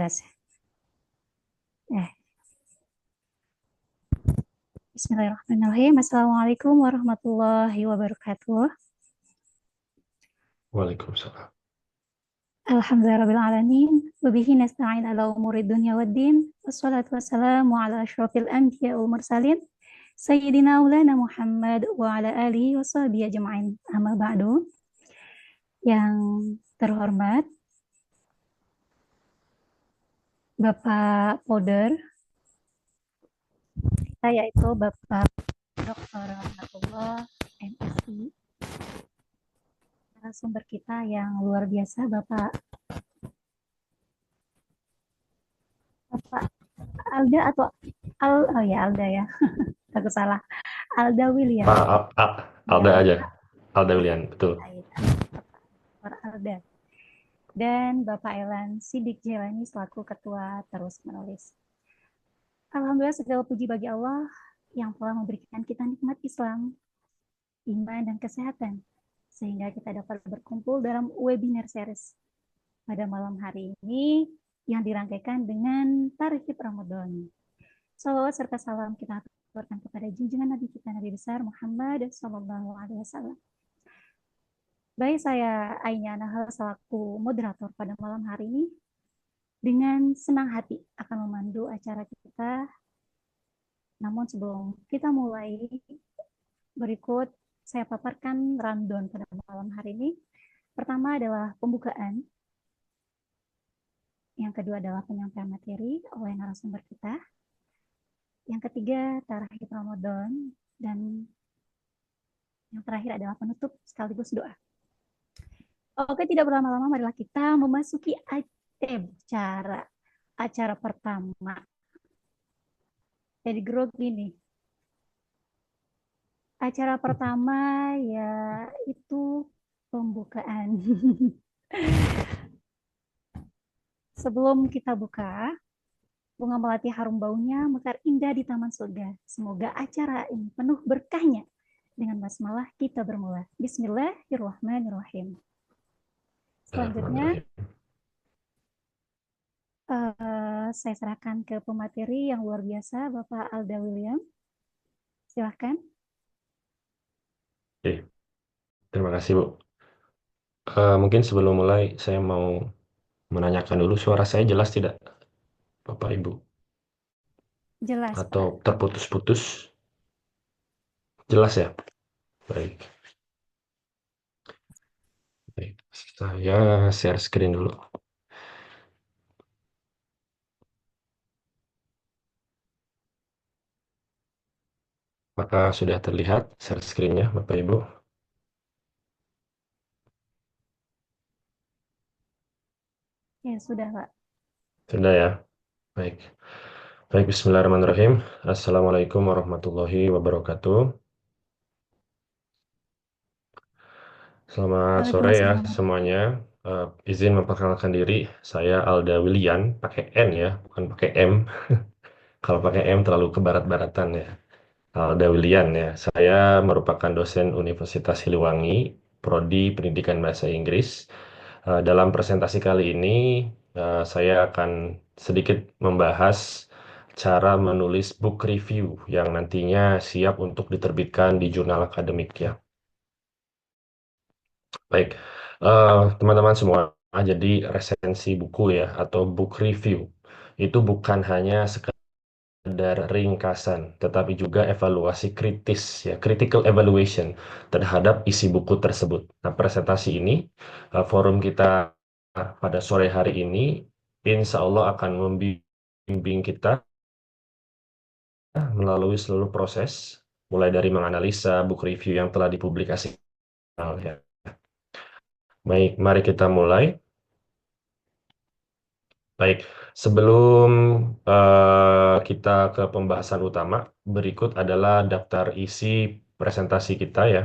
jelas. Eh, Bismillahirrahmanirrahim. Assalamualaikum warahmatullahi wabarakatuh. Waalaikumsalam. Alhamdulillahirrahmanirrahim. Wabihi nasta'in ala umuri dunya waddin. Wassalatu wassalamu ala ashrafil anbiya wal mursalin. Sayyidina Maulana Muhammad wa ala alihi wa sahbihi ajma'in. Amma ba'du. Yang terhormat Bapak Poder, saya yaitu Bapak Dr. Rahmatullah MSI. Narasumber kita yang luar biasa, Bapak Alda atau oh ya Alda ya, aku salah. Alda William. Alda Ya, aja. Alda William, betul. Bapak Alda. Dan Bapak Elan Sidik Jelani selaku Ketua Terus Menulis. Alhamdulillah segala puji bagi Allah yang telah memberikan kita nikmat Islam, iman, dan kesehatan, sehingga kita dapat berkumpul dalam webinar series pada malam hari ini yang dirangkaikan dengan Tarikh Ramadan. Salawat serta salam kita aturkan kepada junjungan Nabi kita, Nabi besar Muhammad Sallallahu Alaihi Wasallam. Baik, saya Ainya Nahal selaku moderator pada malam hari ini dengan senang hati akan memandu acara kita. Namun sebelum kita mulai, berikut saya paparkan rundown pada malam hari ini. Pertama adalah pembukaan. Yang kedua adalah penyampaian materi oleh narasumber kita. Yang ketiga, Tarikh Ramadan. Dan yang terakhir adalah penutup sekaligus doa. Oke, tidak berlama-lama, marilah kita memasuki acara pertama. Jadi grogi nih. Acara pertama yaitu pembukaan. Sebelum kita buka, bunga melati harum baunya mekar indah di taman surga. Semoga acara ini penuh berkahnya. Dengan basmalah kita bermula. Bismillahirrahmanirrahim. Selanjutnya, saya serahkan ke pemateri yang luar biasa, Bapak Alda William. Silahkan. Oke, terima kasih Bu. Mungkin sebelum mulai saya mau menanyakan dulu, suara saya jelas tidak, Bapak Ibu? Jelas, Atau Pak. terputus-putus? Jelas ya? Baik. Baik. Saya share screen dulu. Maka sudah terlihat share screen-nya, Bapak Ibu? Ya, sudah, Pak. Sudah ya? Baik. Baik, bismillahirrahmanirrahim. Assalamualaikum warahmatullahi wabarakatuh. Selamat sore ya Waalaikumsalam. semuanya. Izin memperkenalkan diri, saya Alda William, pakai N ya, bukan pakai M. Kalau pakai M terlalu ke barat-baratan ya. Alda William ya. Saya merupakan dosen Universitas Siliwangi, Prodi Pendidikan Bahasa Inggris. Dalam presentasi kali ini, saya akan sedikit membahas cara menulis book review yang nantinya siap untuk diterbitkan di jurnal akademik ya. Baik, teman-teman semua, jadi resensi buku ya atau book review itu bukan hanya sekedar ringkasan, tetapi juga evaluasi kritis ya, critical evaluation terhadap isi buku tersebut. Nah, presentasi ini, forum kita pada sore hari ini, insya Allah akan membimbing kita melalui seluruh proses, mulai dari menganalisa book review yang telah dipublikasikan. Ya. Baik, mari kita mulai. Baik, sebelum kita ke pembahasan utama, berikut adalah daftar isi presentasi kita ya.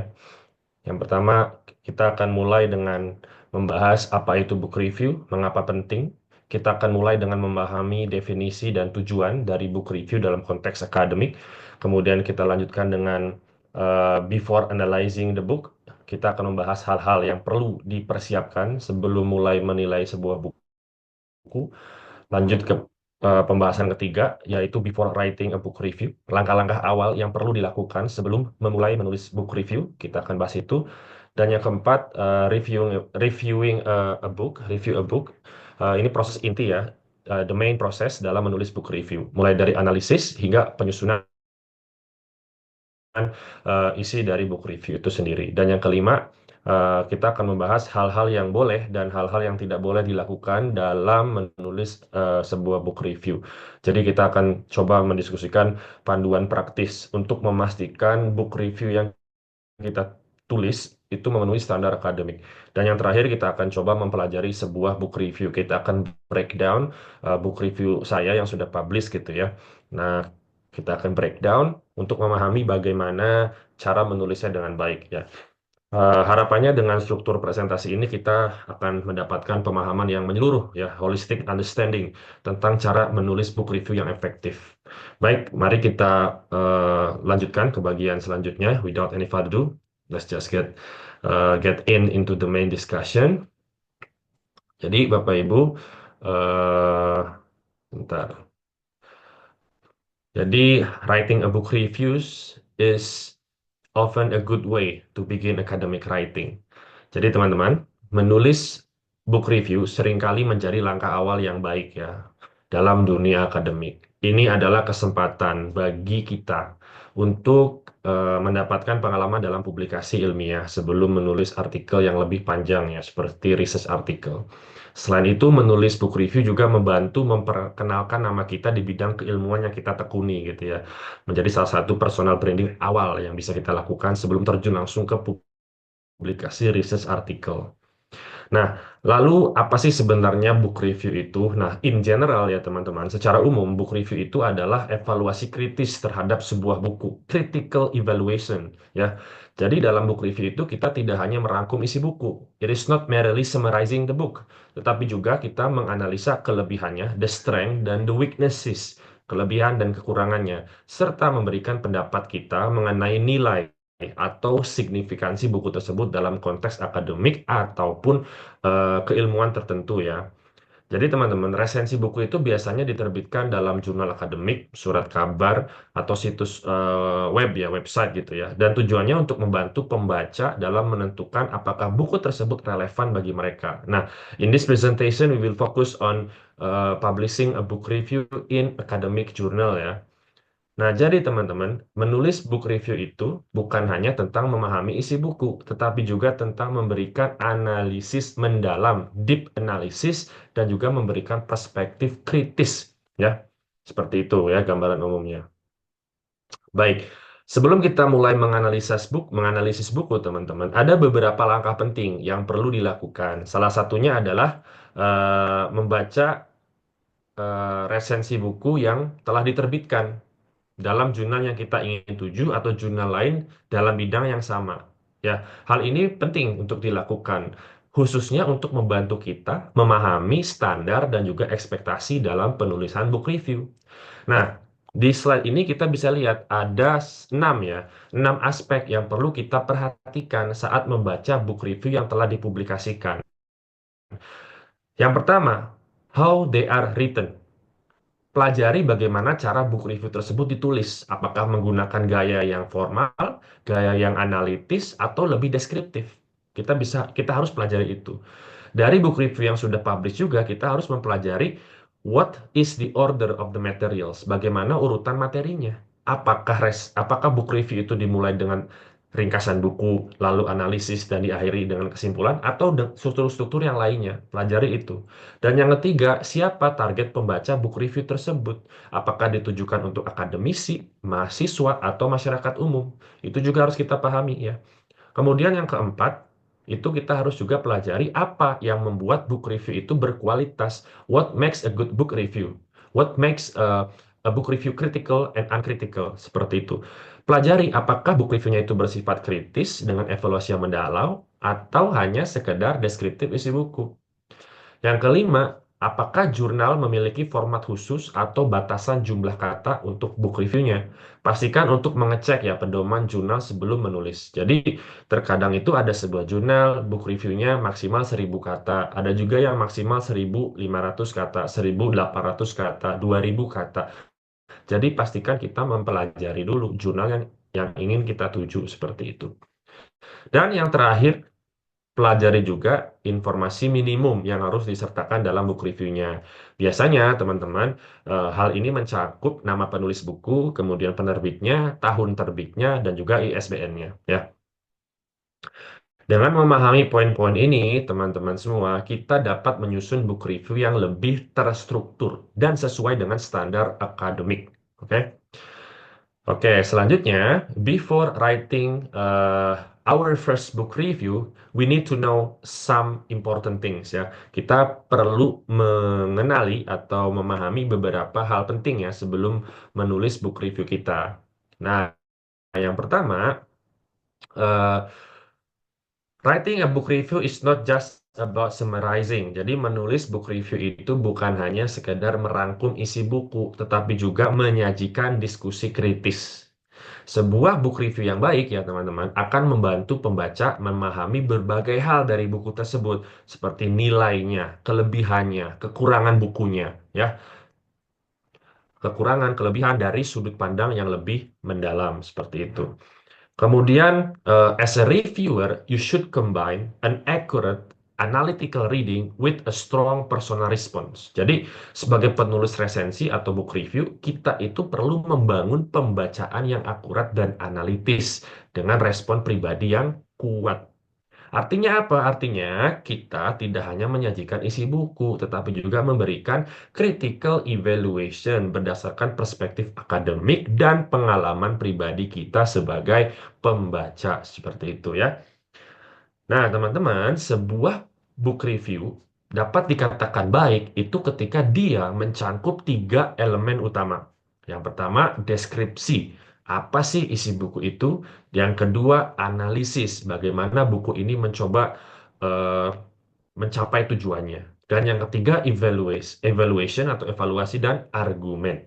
Yang pertama, kita akan mulai dengan membahas apa itu book review, mengapa penting. Kita akan mulai dengan memahami definisi dan tujuan dari book review dalam konteks akademik. Kemudian kita lanjutkan dengan before analyzing the book. Kita akan membahas hal-hal yang perlu dipersiapkan sebelum mulai menilai sebuah buku. Lanjut ke pembahasan ketiga, yaitu before writing a book review. Langkah-langkah awal yang perlu dilakukan sebelum memulai menulis book review. Kita akan bahas itu. Dan yang keempat, reviewing review a book. Ini proses inti ya, the main process dalam menulis book review. Mulai dari analisis hingga penyusunan isi dari book review itu sendiri. Dan yang kelima, kita akan membahas hal-hal yang boleh dan hal-hal yang tidak boleh dilakukan dalam menulis sebuah book review. Jadi kita akan coba mendiskusikan panduan praktis untuk memastikan book review yang kita tulis itu memenuhi standar akademik. Dan yang terakhir kita akan coba mempelajari sebuah book review. Kita akan breakdown book review saya yang sudah publish gitu ya. Nah, kita akan breakdown untuk memahami bagaimana cara menulisnya dengan baik ya. Harapannya dengan struktur presentasi ini kita akan mendapatkan pemahaman yang menyeluruh ya, holistic understanding tentang cara menulis book review yang efektif. Baik, mari kita lanjutkan ke bagian selanjutnya. Without any further ado, let's just get into the main discussion. Jadi Bapak Ibu, eh bentar. Jadi writing a book reviews is often a good way to begin academic writing. Jadi teman-teman, menulis book review seringkali menjadi langkah awal yang baik ya dalam dunia akademik. Ini adalah kesempatan bagi kita untuk mendapatkan pengalaman dalam publikasi ilmiah sebelum menulis artikel yang lebih panjang ya, seperti research article. Selain itu, menulis book review juga membantu memperkenalkan nama kita di bidang keilmuan yang kita tekuni gitu ya. Menjadi salah satu personal branding awal yang bisa kita lakukan sebelum terjun langsung ke publikasi research article. Nah, lalu apa sih sebenarnya book review itu? Nah, in general ya teman-teman, secara umum book review itu adalah evaluasi kritis terhadap sebuah buku, critical evaluation ya. Jadi dalam book review itu kita tidak hanya merangkum isi buku, it is not merely summarizing the book, tetapi juga kita menganalisa kelebihannya, the strength dan the weaknesses, kelebihan dan kekurangannya, serta memberikan pendapat kita mengenai nilai atau signifikansi buku tersebut dalam konteks akademik ataupun keilmuan tertentu ya. Jadi teman-teman, resensi buku itu biasanya diterbitkan dalam jurnal akademik, surat kabar, atau situs web ya, website gitu ya. Dan tujuannya untuk membantu pembaca dalam menentukan apakah buku tersebut relevan bagi mereka. Nah, in this presentation we will focus on publishing a book review in academic journal ya. Nah, jadi teman-teman, menulis book review itu bukan hanya tentang memahami isi buku, tetapi juga tentang memberikan analisis mendalam, deep analysis, dan juga memberikan perspektif kritis, ya. Seperti itu ya gambaran umumnya. Baik, sebelum kita mulai menganalisis buku, teman-teman, ada beberapa langkah penting yang perlu dilakukan. Salah satunya adalah membaca resensi buku yang telah diterbitkan dalam jurnal yang kita ingin tuju atau jurnal lain dalam bidang yang sama. Ya, hal ini penting untuk dilakukan, khususnya untuk membantu kita memahami standar dan juga ekspektasi dalam penulisan book review. Nah, di slide ini kita bisa lihat ada 6 ya, 6 aspek yang perlu kita perhatikan saat membaca book review yang telah dipublikasikan. Yang pertama, how they are written. Pelajari bagaimana cara buku review tersebut ditulis. Apakah menggunakan gaya yang formal, gaya yang analitis, atau lebih deskriptif. Kita harus pelajari itu. Dari buku review yang sudah publish juga, kita harus mempelajari what is the order of the materials, bagaimana urutan materinya. Apakah buku review itu dimulai dengan ringkasan buku, lalu analisis, dan diakhiri dengan kesimpulan, atau struktur-struktur yang lainnya. Pelajari itu. Dan yang ketiga, siapa target pembaca buku review tersebut? Apakah ditujukan untuk akademisi, mahasiswa, atau masyarakat umum? Itu juga harus kita pahami ya. Kemudian yang keempat, itu kita harus juga pelajari apa yang membuat book review itu berkualitas. What makes a good book review? What makes a book review critical and uncritical? Seperti itu. Pelajari apakah book reviewnya itu bersifat kritis dengan evaluasi yang mendalam atau hanya sekedar deskriptif isi buku. Yang kelima, apakah jurnal memiliki format khusus atau batasan jumlah kata untuk book reviewnya? Pastikan untuk mengecek ya pedoman jurnal sebelum menulis. Jadi terkadang itu ada sebuah jurnal book reviewnya maksimal 1.000 kata, ada juga yang maksimal 1.500 kata, 1.800 kata, 2.000 kata. Jadi pastikan kita mempelajari dulu jurnal yang ingin kita tuju seperti itu. Dan yang terakhir, pelajari juga informasi minimum yang harus disertakan dalam buku reviewnya. Biasanya, teman-teman, hal ini mencakup nama penulis buku, kemudian penerbitnya, tahun terbitnya, dan juga ISBN-nya. Ya. Dengan memahami poin-poin ini, teman-teman semua, kita dapat menyusun buku review yang lebih terstruktur dan sesuai dengan standar akademik. Oke? Oke, selanjutnya, before writing our first book review, we need to know some important things ya. Kita perlu mengenali atau memahami beberapa hal penting ya sebelum menulis book review kita. Nah, yang pertama, eh, writing a book review is not just about summarizing. Jadi menulis book review itu bukan hanya sekedar merangkum isi buku, tetapi juga menyajikan diskusi kritis. Sebuah book review yang baik ya teman-teman akan membantu pembaca memahami berbagai hal dari buku tersebut seperti nilainya, kelebihannya, kekurangan bukunya ya, kekurangan kelebihan dari sudut pandang yang lebih mendalam seperti itu. Kemudian, as a reviewer, you should combine an accurate analytical reading with a strong personal response. Jadi, sebagai penulis resensi atau book review, kita itu perlu membangun pembacaan yang akurat dan analitis dengan respon pribadi yang kuat. Artinya apa? Artinya kita tidak hanya menyajikan isi buku, tetapi juga memberikan critical evaluation berdasarkan perspektif akademik dan pengalaman pribadi kita sebagai pembaca seperti itu ya. Nah, teman-teman, sebuah book review dapat dikatakan baik itu ketika dia mencangkup tiga elemen utama. Yang pertama, deskripsi. Apa sih isi buku itu? Yang kedua, analisis. Bagaimana buku ini mencoba eh, mencapai tujuannya. Dan yang ketiga, evaluation atau evaluasi dan argumen.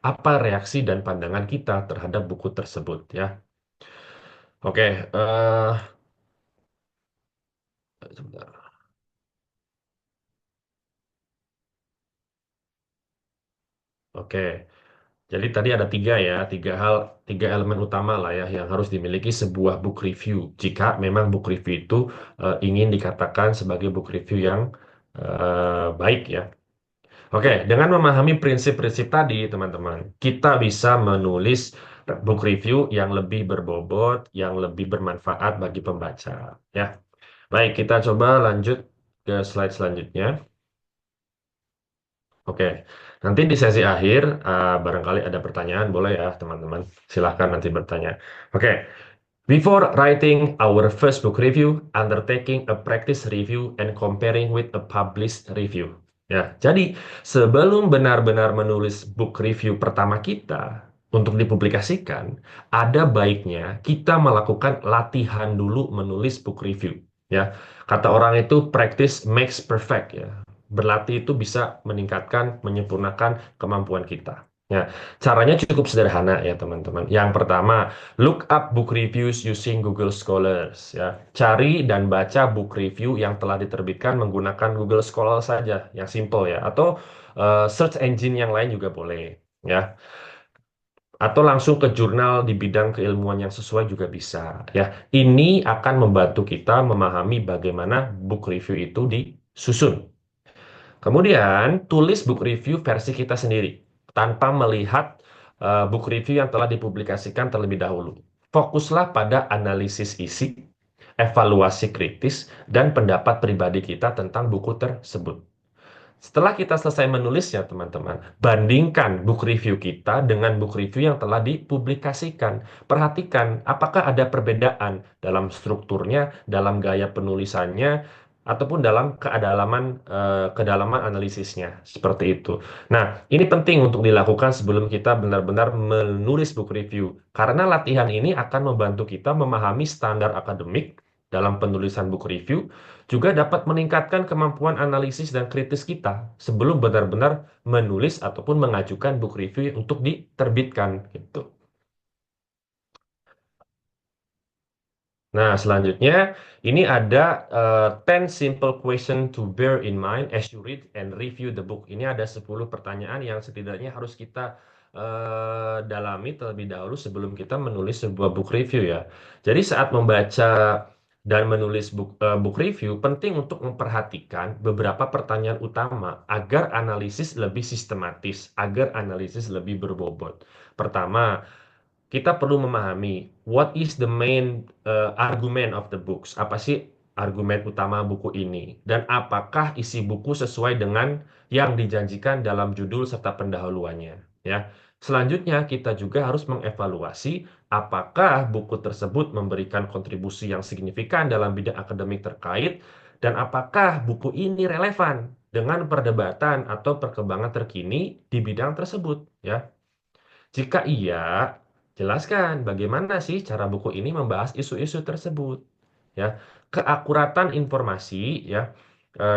Apa reaksi dan pandangan kita terhadap buku tersebut ya? Oke, sebentar. Oke. Jadi tadi ada tiga ya, tiga elemen utama lah ya yang harus dimiliki sebuah book review. Jika memang book review itu ingin dikatakan sebagai book review yang baik ya. Oke, dengan memahami prinsip-prinsip tadi, teman-teman, kita bisa menulis book review yang lebih berbobot, yang lebih bermanfaat bagi pembaca. Ya, baik, kita coba lanjut ke slide selanjutnya. Oke, nanti di sesi akhir barangkali ada pertanyaan, boleh ya teman-teman. Silahkan nanti bertanya. Oke, before writing our first book review, undertaking a practice review and comparing with a published review. Ya, jadi sebelum benar-benar menulis book review pertama kita untuk dipublikasikan, ada baiknya kita melakukan latihan dulu menulis book review. Ya, kata orang itu practice makes perfect ya. Berlatih itu bisa meningkatkan, menyempurnakan kemampuan kita. Ya, caranya cukup sederhana ya teman-teman. Yang pertama, look up book reviews using Google Scholars ya. Cari dan baca book review yang telah diterbitkan menggunakan Google Scholar saja, yang simple ya. Atau search engine yang lain juga boleh ya. Atau langsung ke jurnal di bidang keilmuan yang sesuai juga bisa ya. Ini akan membantu kita memahami bagaimana book review itu disusun. Kemudian, tulis book review versi kita sendiri tanpa melihat book review yang telah dipublikasikan terlebih dahulu. Fokuslah pada analisis isi, evaluasi kritis, dan pendapat pribadi kita tentang buku tersebut. Setelah kita selesai menulisnya, teman-teman, bandingkan book review kita dengan book review yang telah dipublikasikan. Perhatikan apakah ada perbedaan dalam strukturnya, dalam gaya penulisannya, ataupun dalam kedalaman analisisnya. Seperti itu. Nah, ini penting untuk dilakukan sebelum kita benar-benar menulis book review. Karena latihan ini akan membantu kita memahami standar akademik dalam penulisan buku review juga dapat meningkatkan kemampuan analisis dan kritis kita sebelum benar-benar menulis ataupun mengajukan buku review untuk diterbitkan gitu. Nah, selanjutnya ini ada 10 simple question to bear in mind as you read and review the book. Ini ada 10 pertanyaan yang setidaknya harus kita dalami terlebih dahulu sebelum kita menulis sebuah book review ya. Jadi saat membaca dan menulis book review, penting untuk memperhatikan beberapa pertanyaan utama agar analisis lebih sistematis, agar analisis lebih berbobot. Pertama, kita perlu memahami what is the main argument of the books. Apa sih argumen utama buku ini? Dan apakah isi buku sesuai dengan yang dijanjikan dalam judul serta pendahuluannya? Ya. Selanjutnya, kita juga harus mengevaluasi apakah buku tersebut memberikan kontribusi yang signifikan dalam bidang akademik terkait dan apakah buku ini relevan dengan perdebatan atau perkembangan terkini di bidang tersebut, ya. Jika iya, jelaskan bagaimana sih cara buku ini membahas isu-isu tersebut. Ya, keakuratan informasi ya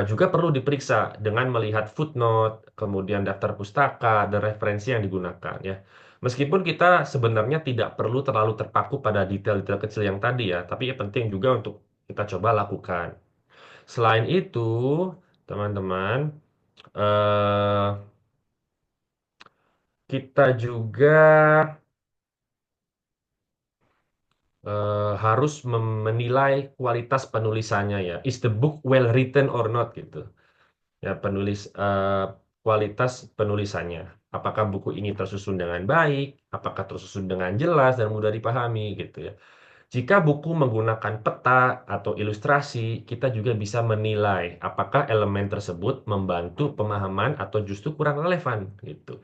juga perlu diperiksa dengan melihat footnote, kemudian daftar pustaka dan referensi yang digunakan ya. Meskipun kita sebenarnya tidak perlu terlalu terpaku pada detail-detail kecil yang tadi ya, tapi ya penting juga untuk kita coba lakukan. Selain itu, teman-teman, eh, kita juga harus menilai kualitas penulisannya ya. Is the book well written or not gitu. Ya, kualitas penulisannya. Apakah buku ini tersusun dengan baik, apakah tersusun dengan jelas dan mudah dipahami gitu ya. Jika buku menggunakan peta atau ilustrasi, kita juga bisa menilai apakah elemen tersebut membantu pemahaman atau justru kurang relevan gitu.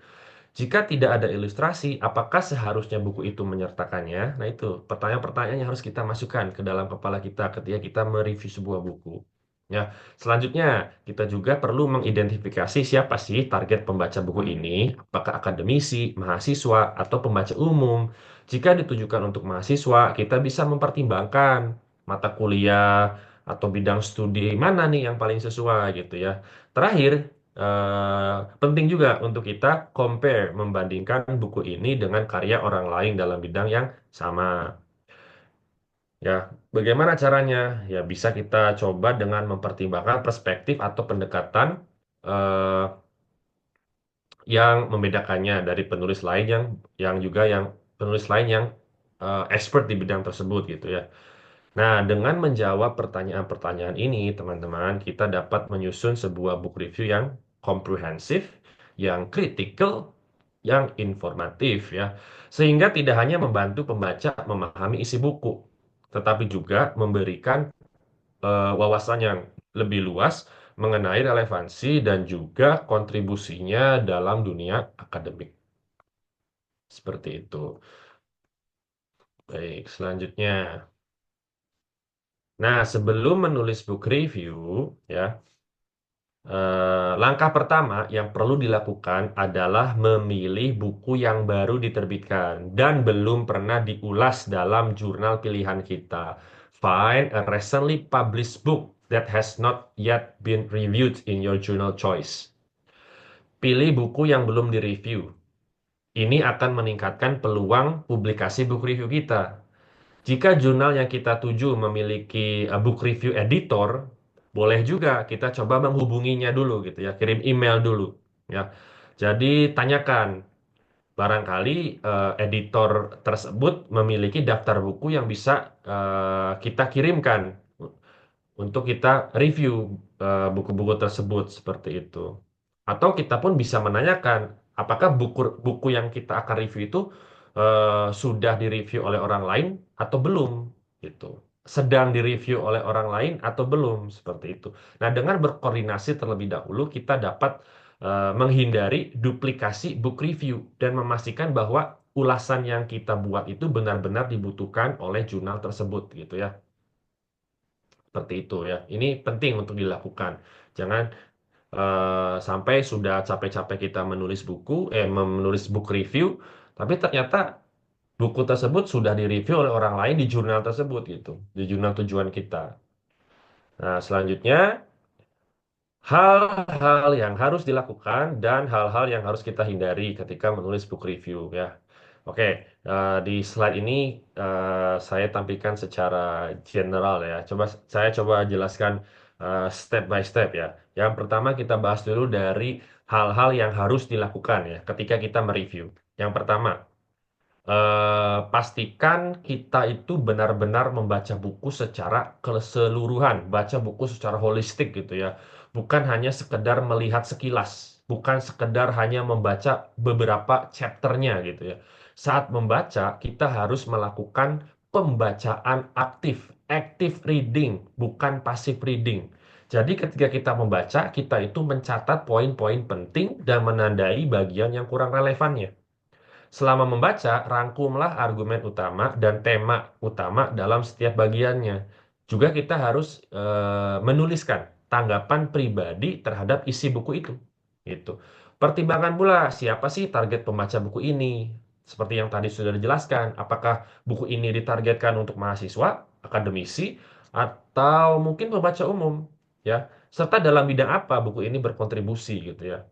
Jika tidak ada ilustrasi, apakah seharusnya buku itu menyertakannya? Nah, itu pertanyaan-pertanyaan yang harus kita masukkan ke dalam kepala kita ketika kita mereview sebuah buku. Ya, selanjutnya kita juga perlu mengidentifikasi siapa sih target pembaca buku ini, apakah akademisi, mahasiswa, atau pembaca umum. Jika ditujukan untuk mahasiswa, kita bisa mempertimbangkan mata kuliah atau bidang studi mana nih yang paling sesuai gitu ya. Terakhir, penting juga untuk kita compare, membandingkan buku ini dengan karya orang lain dalam bidang yang sama. Ya, bagaimana caranya? Ya, bisa kita coba dengan mempertimbangkan perspektif atau pendekatan eh, yang membedakannya dari penulis lain yang penulis lain yang expert di bidang tersebut gitu ya. Nah, dengan menjawab pertanyaan-pertanyaan ini, teman-teman, kita dapat menyusun sebuah book review yang komprehensif, yang kritikal, yang informatif ya. Sehingga tidak hanya membantu pembaca memahami isi buku, tetapi juga memberikan wawasan yang lebih luas mengenai relevansi dan juga kontribusinya dalam dunia akademik. Seperti itu. Baik, selanjutnya. Nah, sebelum menulis book review, ya, langkah pertama yang perlu dilakukan adalah memilih buku yang baru diterbitkan dan belum pernah diulas dalam jurnal pilihan kita. Find a recently published book that has not yet been reviewed in your journal choice. Pilih buku yang belum direview. Ini akan meningkatkan peluang publikasi buku review kita. Jika jurnal yang kita tuju memiliki book review editor, boleh juga kita coba menghubunginya dulu gitu ya, kirim email dulu ya. Jadi tanyakan, barangkali editor tersebut memiliki daftar buku yang bisa kita kirimkan untuk kita review buku-buku tersebut seperti itu. Atau kita pun bisa menanyakan apakah buku yang kita akan review itu sudah direview oleh orang lain atau belum gitu. Sedang direview oleh orang lain atau belum seperti itu. Nah, dengan berkoordinasi terlebih dahulu kita dapat menghindari duplikasi book review dan memastikan bahwa ulasan yang kita buat itu benar-benar dibutuhkan oleh jurnal tersebut gitu ya. Seperti itu ya. Ini penting untuk dilakukan. Jangan sampai sudah capek-capek kita menulis buku, menulis book review, tapi ternyata buku tersebut sudah direview oleh orang lain di jurnal tersebut gitu, di jurnal tujuan kita. Nah, selanjutnya hal-hal yang harus dilakukan dan hal-hal yang harus kita hindari ketika menulis book review ya. Oke, di slide ini saya tampilkan secara general ya. Saya coba jelaskan step by step ya. Yang pertama kita bahas dulu dari hal-hal yang harus dilakukan ya ketika kita mereview. Yang pertama, pastikan kita itu benar-benar membaca buku secara keseluruhan, baca buku secara holistik gitu ya. Bukan hanya sekedar melihat sekilas, bukan sekedar hanya membaca beberapa chapternya gitu ya. Saat membaca, kita harus melakukan pembacaan aktif, active reading, bukan passive reading. Jadi ketika kita membaca, kita itu mencatat poin-poin penting dan menandai bagian yang kurang relevannya. Selama membaca, rangkumlah argumen utama dan tema utama dalam setiap bagiannya. Juga kita harus menuliskan tanggapan pribadi terhadap isi buku itu. Gitu. Pertimbangkan pula siapa sih target pembaca buku ini. Seperti yang tadi sudah dijelaskan, apakah buku ini ditargetkan untuk mahasiswa, akademisi, atau mungkin pembaca umum, ya. Serta dalam bidang apa buku ini berkontribusi gitu ya.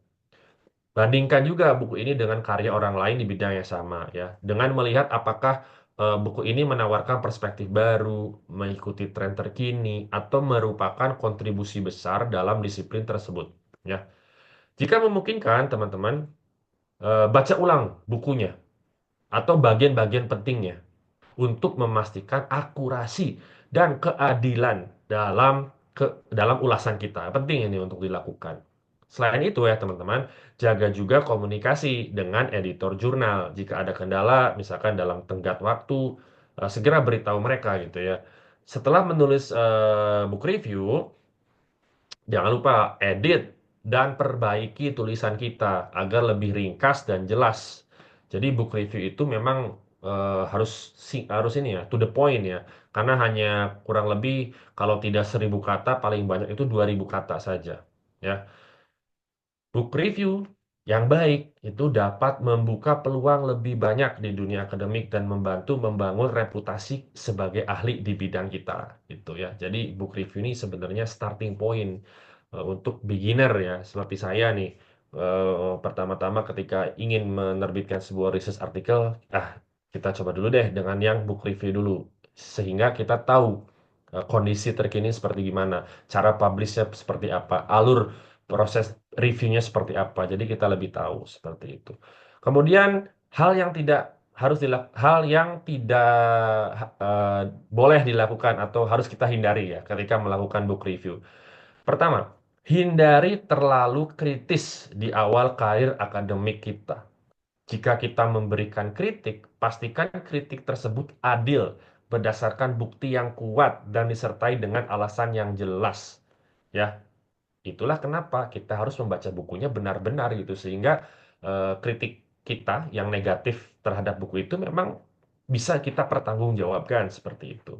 Bandingkan juga buku ini dengan karya orang lain di bidang yang sama ya, dengan melihat apakah buku ini menawarkan perspektif baru, mengikuti tren terkini, atau merupakan kontribusi besar dalam disiplin tersebut ya. Jika memungkinkan, teman-teman baca ulang bukunya atau bagian-bagian pentingnya untuk memastikan akurasi dan keadilan dalam ulasan kita. Penting ini untuk dilakukan. Selain itu ya teman-teman, jaga juga komunikasi dengan editor jurnal. Jika ada kendala, misalkan dalam tenggat waktu, segera beritahu mereka gitu ya. Setelah menulis book review, jangan lupa edit dan perbaiki tulisan kita agar lebih ringkas dan jelas. Jadi book review itu memang harus ini ya, to the point ya. Karena hanya kurang lebih kalau tidak 1.000 kata, paling banyak itu 2.000 kata saja. Ya, book review yang baik itu dapat membuka peluang lebih banyak di dunia akademik dan membantu membangun reputasi sebagai ahli di bidang kita, gitu ya. Jadi book review ini sebenarnya starting point untuk beginner ya, seperti saya nih. Pertama-tama ketika ingin menerbitkan sebuah research artikel, kita coba dulu deh dengan yang book review dulu, sehingga kita tahu kondisi terkini seperti gimana, cara publishnya seperti apa, alur proses reviewnya seperti apa. Jadi kita lebih tahu seperti itu. Kemudian hal yang tidak hal yang tidak eh, boleh dilakukan atau harus kita hindari ya ketika melakukan book review. Pertama, hindari terlalu kritis di awal karir akademik kita. Jika kita memberikan kritik, pastikan kritik tersebut adil, berdasarkan bukti yang kuat dan disertai dengan alasan yang jelas. Ya, itulah kenapa kita harus membaca bukunya benar-benar gitu, sehingga kritik kita yang negatif terhadap buku itu memang bisa kita pertanggungjawabkan seperti itu.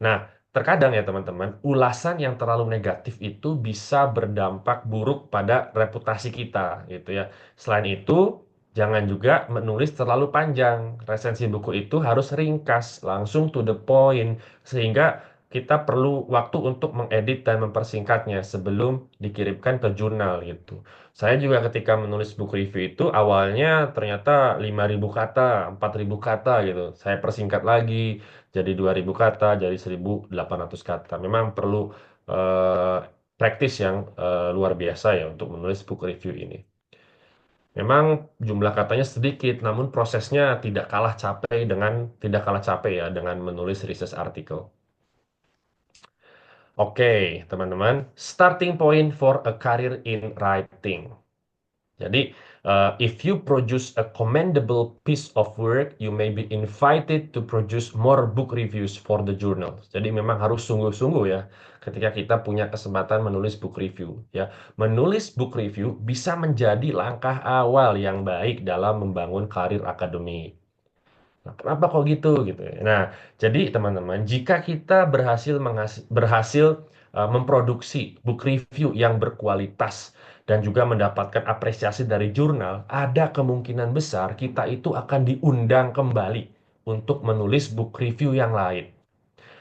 Nah, terkadang ya teman-teman, ulasan yang terlalu negatif itu bisa berdampak buruk pada reputasi kita gitu ya. Selain itu, jangan juga menulis terlalu panjang. Resensi buku itu harus ringkas, langsung to the point, sehingga kita perlu waktu untuk mengedit dan mempersingkatnya sebelum dikirimkan ke jurnal gitu. Saya juga ketika menulis buku review itu awalnya ternyata 5.000 kata, 4.000 kata gitu. Saya persingkat lagi jadi 2.000 kata, jadi 1.800 kata. Memang perlu eh, praktis yang luar biasa ya untuk menulis buku review ini. Memang jumlah katanya sedikit, namun prosesnya tidak kalah capek ya dengan menulis research article. Oke, teman-teman, starting point for a career in writing. Jadi, if you produce a commendable piece of work, you may be invited to produce more book reviews for the journal. Jadi memang harus sungguh-sungguh ya ketika kita punya kesempatan menulis book review ya. Menulis book review bisa menjadi langkah awal yang baik dalam membangun karir akademik. Nah, kenapa kok gitu ya. Nah, jadi teman-teman, jika kita berhasil memproduksi book review yang berkualitas dan juga mendapatkan apresiasi dari jurnal, ada kemungkinan besar kita itu akan diundang kembali untuk menulis book review yang lain.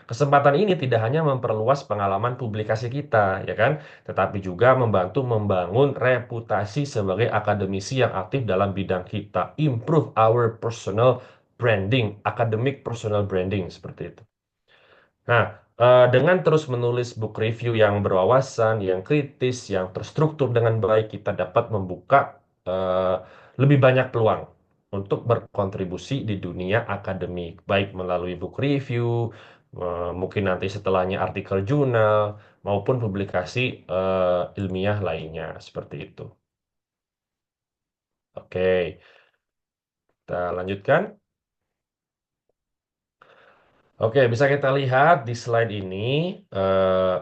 Kesempatan ini tidak hanya memperluas pengalaman publikasi kita, ya kan, tetapi juga membantu membangun reputasi sebagai akademisi yang aktif dalam bidang kita, improve our personal branding, academic personal branding seperti itu. Nah, dengan terus menulis book review yang berwawasan, yang kritis, yang terstruktur dengan baik, kita dapat membuka eh, lebih banyak peluang untuk berkontribusi di dunia akademik, baik melalui book review, mungkin nanti setelahnya artikel jurnal, maupun publikasi ilmiah lainnya, seperti itu. Oke, kita lanjutkan. Oke, bisa kita lihat di slide ini,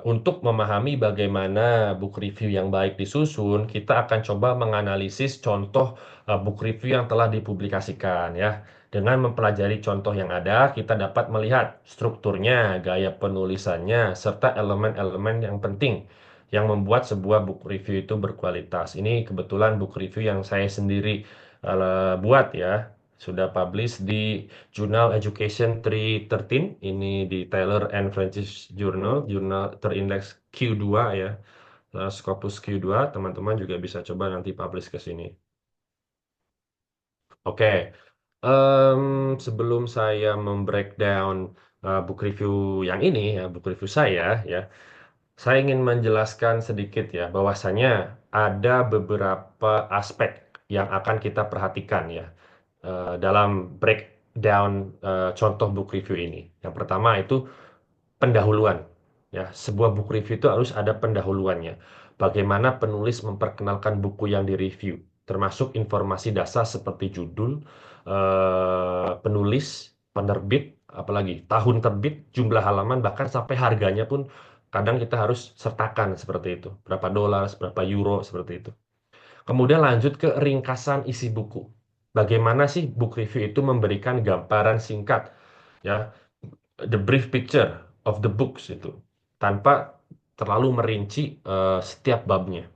untuk memahami bagaimana book review yang baik disusun, kita akan coba menganalisis contoh book review yang telah dipublikasikan ya. Dengan mempelajari contoh yang ada, kita dapat melihat strukturnya, gaya penulisannya, serta elemen-elemen yang penting yang membuat sebuah book review itu berkualitas. Ini kebetulan book review yang saya sendiri buat ya, sudah publish di Jurnal Education 313, ini di Taylor and Francis Journal, jurnal terindeks Q2 ya, Scopus Q2, teman-teman juga bisa coba nanti publish ke sini. Oke, em, sebelum saya membreakdown book review yang ini ya, book review saya ya, saya ingin menjelaskan sedikit ya, bahwasanya ada beberapa aspek yang akan kita perhatikan ya dalam breakdown contoh book review ini. Yang pertama itu pendahuluan. Ya, sebuah buku review itu harus ada pendahuluannya. Bagaimana penulis memperkenalkan buku yang direview, termasuk informasi dasar seperti judul, penulis, penerbit, apalagi tahun terbit, jumlah halaman, bahkan sampai harganya pun kadang kita harus sertakan seperti itu. Berapa dolar, berapa euro, seperti itu. Kemudian lanjut ke ringkasan isi buku. Bagaimana sih book review itu memberikan gambaran singkat, ya, the brief picture of the books itu, tanpa terlalu merinci setiap babnya.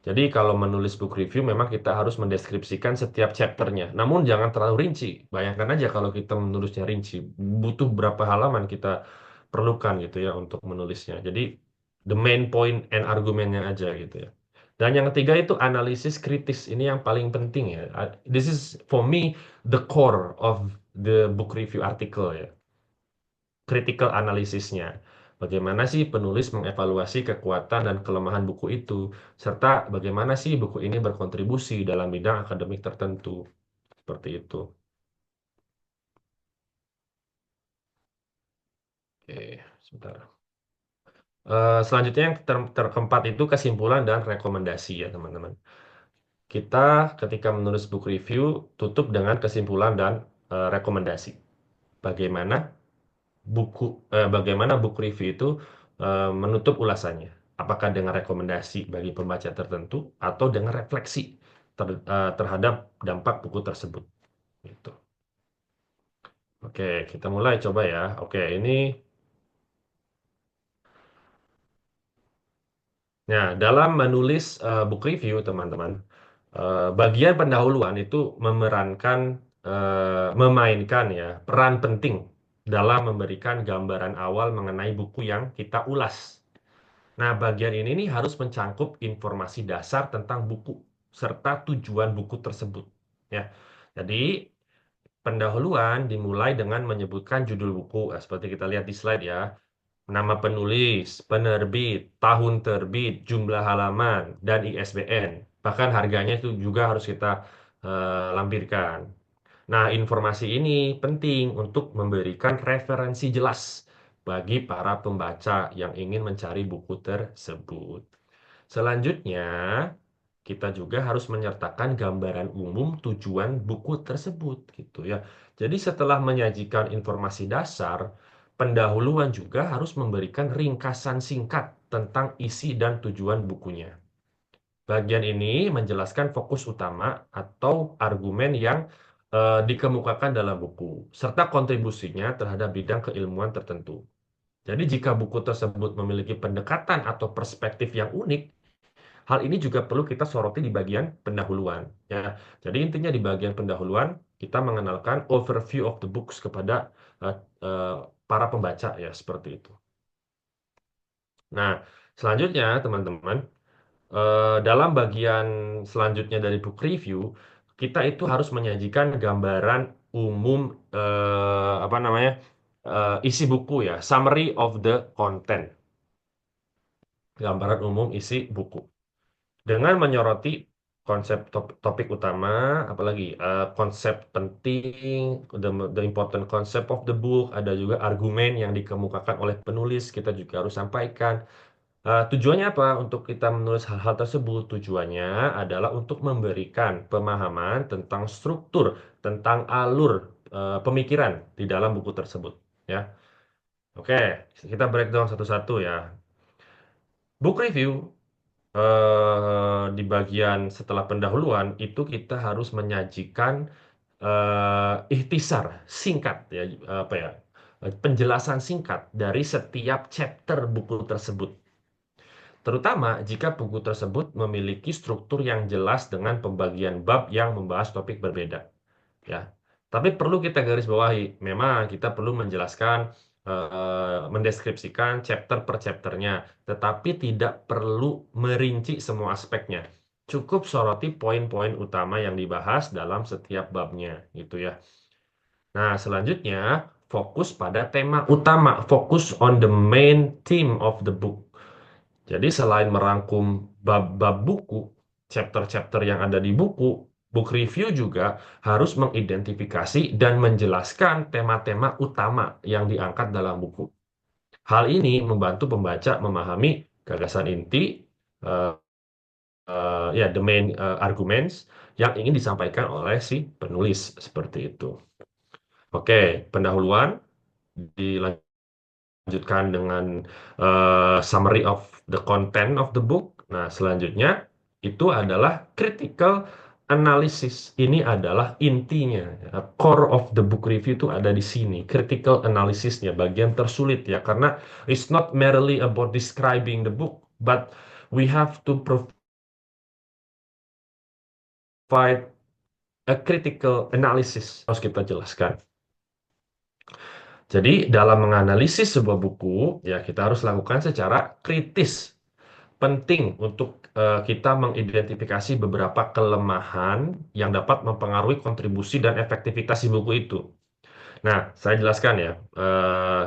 Jadi kalau menulis book review memang kita harus mendeskripsikan setiap chapternya. Namun jangan terlalu rinci. Bayangkan aja kalau kita menulisnya rinci, butuh berapa halaman kita perlukan gitu ya untuk menulisnya. Jadi the main point and argumennya aja gitu ya. Dan yang ketiga itu analisis kritis. Ini yang paling penting ya. This is for me the core of the book review article ya. Critical analisisnya. Bagaimana sih penulis mengevaluasi kekuatan dan kelemahan buku itu, serta bagaimana sih buku ini berkontribusi dalam bidang akademik tertentu. Seperti itu. Oke, sebentar. Selanjutnya yang terkeempat itu kesimpulan dan rekomendasi ya teman-teman. Kita ketika menulis book review tutup dengan kesimpulan dan rekomendasi. Bagaimana bagaimana book review itu menutup ulasannya. Apakah dengan rekomendasi bagi pembaca tertentu atau dengan refleksi terhadap dampak buku tersebut. Gitu. Oke, kita mulai coba ya. Oke, ini. Nah, dalam menulis book review, teman-teman, bagian pendahuluan itu memainkan ya peran penting dalam memberikan gambaran awal mengenai buku yang kita ulas. Nah, bagian ini nih harus mencangkup informasi dasar tentang buku serta tujuan buku tersebut. Ya, jadi pendahuluan dimulai dengan menyebutkan judul buku, seperti kita lihat di slide ya, nama penulis, penerbit, tahun terbit, jumlah halaman, dan ISBN. Bahkan harganya itu juga harus kita lampirkan. Nah, informasi ini penting untuk memberikan referensi jelas bagi para pembaca yang ingin mencari buku tersebut. Selanjutnya, kita juga harus menyertakan gambaran umum tujuan buku tersebut, gitu ya. Jadi setelah menyajikan informasi dasar, pendahuluan juga harus memberikan ringkasan singkat tentang isi dan tujuan bukunya. Bagian ini menjelaskan fokus utama atau argumen yang dikemukakan dalam buku, serta kontribusinya terhadap bidang keilmuan tertentu. Jadi jika buku tersebut memiliki pendekatan atau perspektif yang unik, hal ini juga perlu kita soroti di bagian pendahuluan. Ya, jadi intinya di bagian pendahuluan kita mengenalkan overview of the books kepada eh, eh, para pembaca ya seperti itu. Nah, selanjutnya teman-teman, dalam bagian selanjutnya dari book review, kita itu harus menyajikan gambaran umum apa namanya isi buku ya, summary of the content, gambaran umum isi buku, dengan menyoroti konsep topik utama, apalagi konsep penting, the important concept of the book, ada juga argumen yang dikemukakan oleh penulis, kita juga harus sampaikan. Tujuannya apa? Untuk kita menulis hal-hal tersebut, tujuannya adalah untuk memberikan pemahaman tentang struktur, tentang alur pemikiran di dalam buku tersebut. Ya, oke, kita breakdown satu-satu ya. Book review di bagian setelah pendahuluan itu kita harus menyajikan ikhtisar singkat ya, apa ya, penjelasan singkat dari setiap chapter buku tersebut. Terutama jika buku tersebut memiliki struktur yang jelas dengan pembagian bab yang membahas topik berbeda, ya. Tapi perlu kita garis bawahi, memang kita perlu menjelaskan, mendeskripsikan chapter per chapternya, tetapi tidak perlu merinci semua aspeknya. Cukup soroti poin-poin utama yang dibahas dalam setiap babnya, gitu ya. Nah, selanjutnya fokus pada tema utama, fokus on the main theme of the book. Jadi selain merangkum bab-bab buku, chapter-chapter yang ada di buku, book review juga harus mengidentifikasi dan menjelaskan tema-tema utama yang diangkat dalam buku. Hal ini membantu pembaca memahami gagasan inti, eh, ya the main arguments yang ingin disampaikan oleh si penulis seperti itu. Oke, pendahuluan dilanjutkan dengan summary of the content of the book. Nah, selanjutnya itu adalah critical analysis. Ini adalah intinya. Core of the book review itu ada di sini. Critical analysisnya, bagian tersulit ya. Karena it's not merely about describing the book, but we have to provide a critical analysis. Harus kita jelaskan. Jadi, dalam menganalisis sebuah buku, ya kita harus lakukan secara kritis. Penting untuk kita mengidentifikasi beberapa kelemahan yang dapat mempengaruhi kontribusi dan efektivitas si buku itu. Nah, saya jelaskan ya.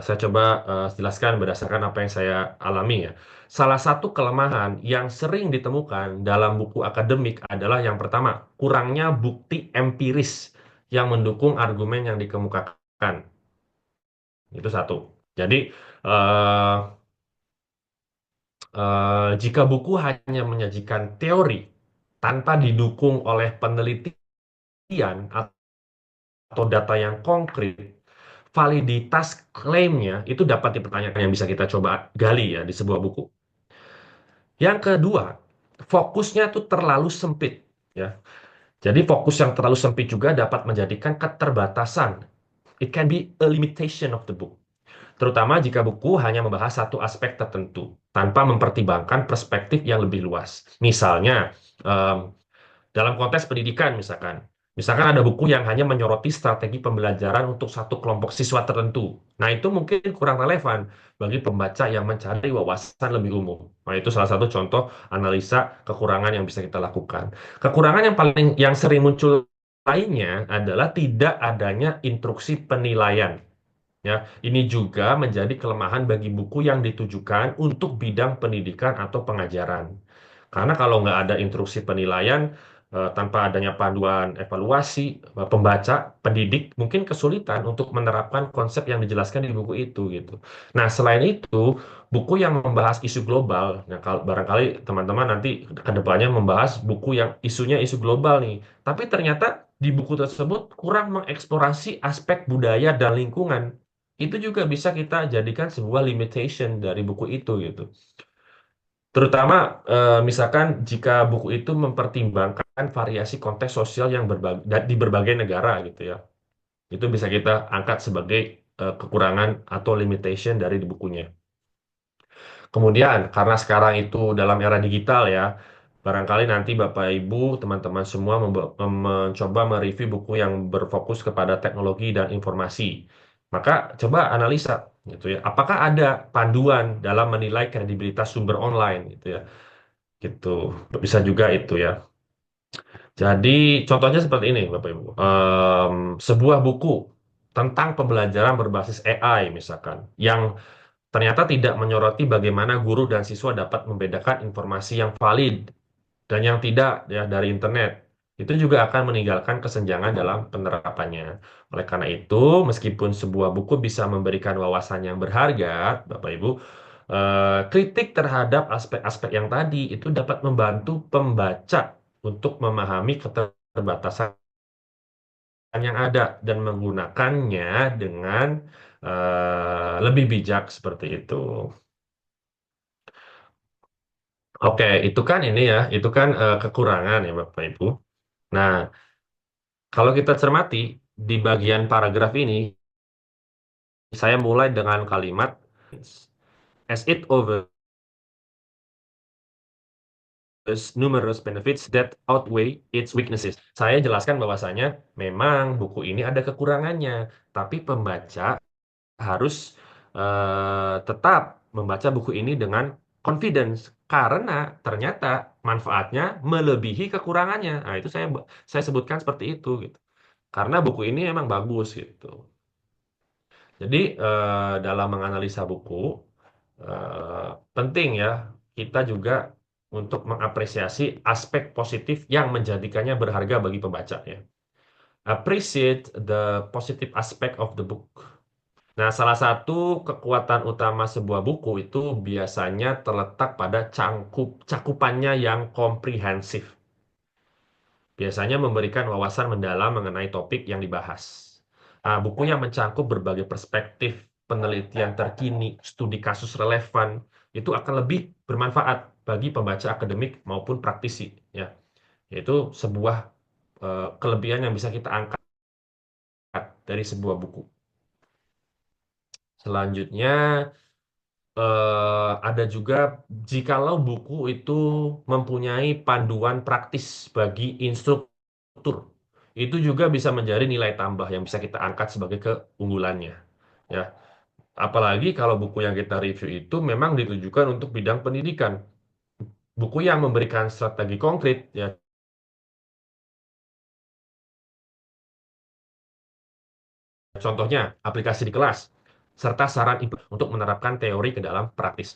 Saya coba jelaskan berdasarkan apa yang saya alami ya. Salah satu kelemahan yang sering ditemukan dalam buku akademik adalah yang pertama, kurangnya bukti empiris yang mendukung argumen yang dikemukakan. Itu satu. Jadi, eh, jika buku hanya menyajikan teori tanpa didukung oleh penelitian atau data yang konkret, validitas klaimnya itu dapat dipertanyakan, yang bisa kita coba gali ya di sebuah buku. Yang kedua, fokusnya tuh terlalu sempit ya. Jadi fokus yang terlalu sempit juga dapat menjadikan keterbatasan. It can be a limitation of the book. Terutama jika buku hanya membahas satu aspek tertentu tanpa mempertimbangkan perspektif yang lebih luas. Misalnya, em, dalam konteks pendidikan misalkan ada buku yang hanya menyoroti strategi pembelajaran untuk satu kelompok siswa tertentu. Nah, itu mungkin kurang relevan bagi pembaca yang mencari wawasan lebih umum. Nah, itu salah satu contoh analisa kekurangan yang bisa kita lakukan. Kekurangan yang sering muncul lainnya adalah tidak adanya instruksi penilaian. Ya, ini juga menjadi kelemahan bagi buku yang ditujukan untuk bidang pendidikan atau pengajaran. Karena kalau nggak ada instruksi penilaian, tanpa adanya panduan evaluasi, pembaca, pendidik mungkin kesulitan untuk menerapkan konsep yang dijelaskan di buku itu gitu. Nah, selain itu, buku yang membahas isu global, nah kalau barangkali teman-teman nanti ke depannya membahas buku yang isunya isu global nih, tapi ternyata di buku tersebut kurang mengeksplorasi aspek budaya dan lingkungan. Itu juga bisa kita jadikan sebuah limitation dari buku itu gitu. Terutama misalkan jika buku itu mempertimbangkan variasi konteks sosial yang di berbagai negara gitu ya. Itu bisa kita angkat sebagai kekurangan atau limitation dari bukunya. Kemudian karena sekarang itu dalam era digital ya, Barangkali nanti Bapak Ibu, teman-teman semua mencoba mereview buku yang berfokus kepada teknologi dan informasi. Maka coba analisa gitu ya. Apakah ada panduan dalam menilai kredibilitas sumber online gitu ya. Gitu. Bisa juga itu ya. Jadi contohnya seperti ini Bapak Ibu. Sebuah buku tentang pembelajaran berbasis AI misalkan yang ternyata tidak menyoroti bagaimana guru dan siswa dapat membedakan informasi yang valid dan yang tidak ya dari internet. Itu juga akan meninggalkan kesenjangan dalam penerapannya. Oleh karena itu, meskipun sebuah buku bisa memberikan wawasan yang berharga, Bapak Ibu, kritik terhadap aspek-aspek yang tadi itu dapat membantu pembaca untuk memahami keterbatasan yang ada dan menggunakannya dengan lebih bijak seperti itu. Oke, itu kan ini ya, itu kan kekurangan ya Bapak Ibu. Nah, kalau kita cermati di bagian paragraf ini, saya mulai dengan kalimat as it offers numerous benefits that outweigh its weaknesses. Saya jelaskan bahwasanya memang buku ini ada kekurangannya, tapi pembaca harus tetap membaca buku ini dengan confidence karena ternyata manfaatnya melebihi kekurangannya. Nah, itu saya sebutkan seperti itu gitu. Karena buku ini memang bagus gitu. Jadi dalam menganalisa buku penting ya kita juga untuk mengapresiasi aspek positif yang menjadikannya berharga bagi pembaca ya. Appreciate the positive aspect of the book. Nah, salah satu kekuatan utama sebuah buku itu biasanya terletak pada cakupannya yang komprehensif. Biasanya memberikan wawasan mendalam mengenai topik yang dibahas. Nah, buku yang mencakup berbagai perspektif, penelitian terkini, studi kasus relevan, itu akan lebih bermanfaat bagi pembaca akademik maupun praktisi. Ya, yaitu sebuah kelebihan yang bisa kita angkat dari sebuah buku. Selanjutnya, ada juga jikalau buku itu mempunyai panduan praktis bagi instruktur, itu juga bisa menjadi nilai tambah yang bisa kita angkat sebagai keunggulannya. Ya, apalagi kalau buku yang kita review itu memang ditujukan untuk bidang pendidikan. Buku yang memberikan strategi konkret, ya, contohnya aplikasi di kelas, serta saran untuk menerapkan teori ke dalam praktis.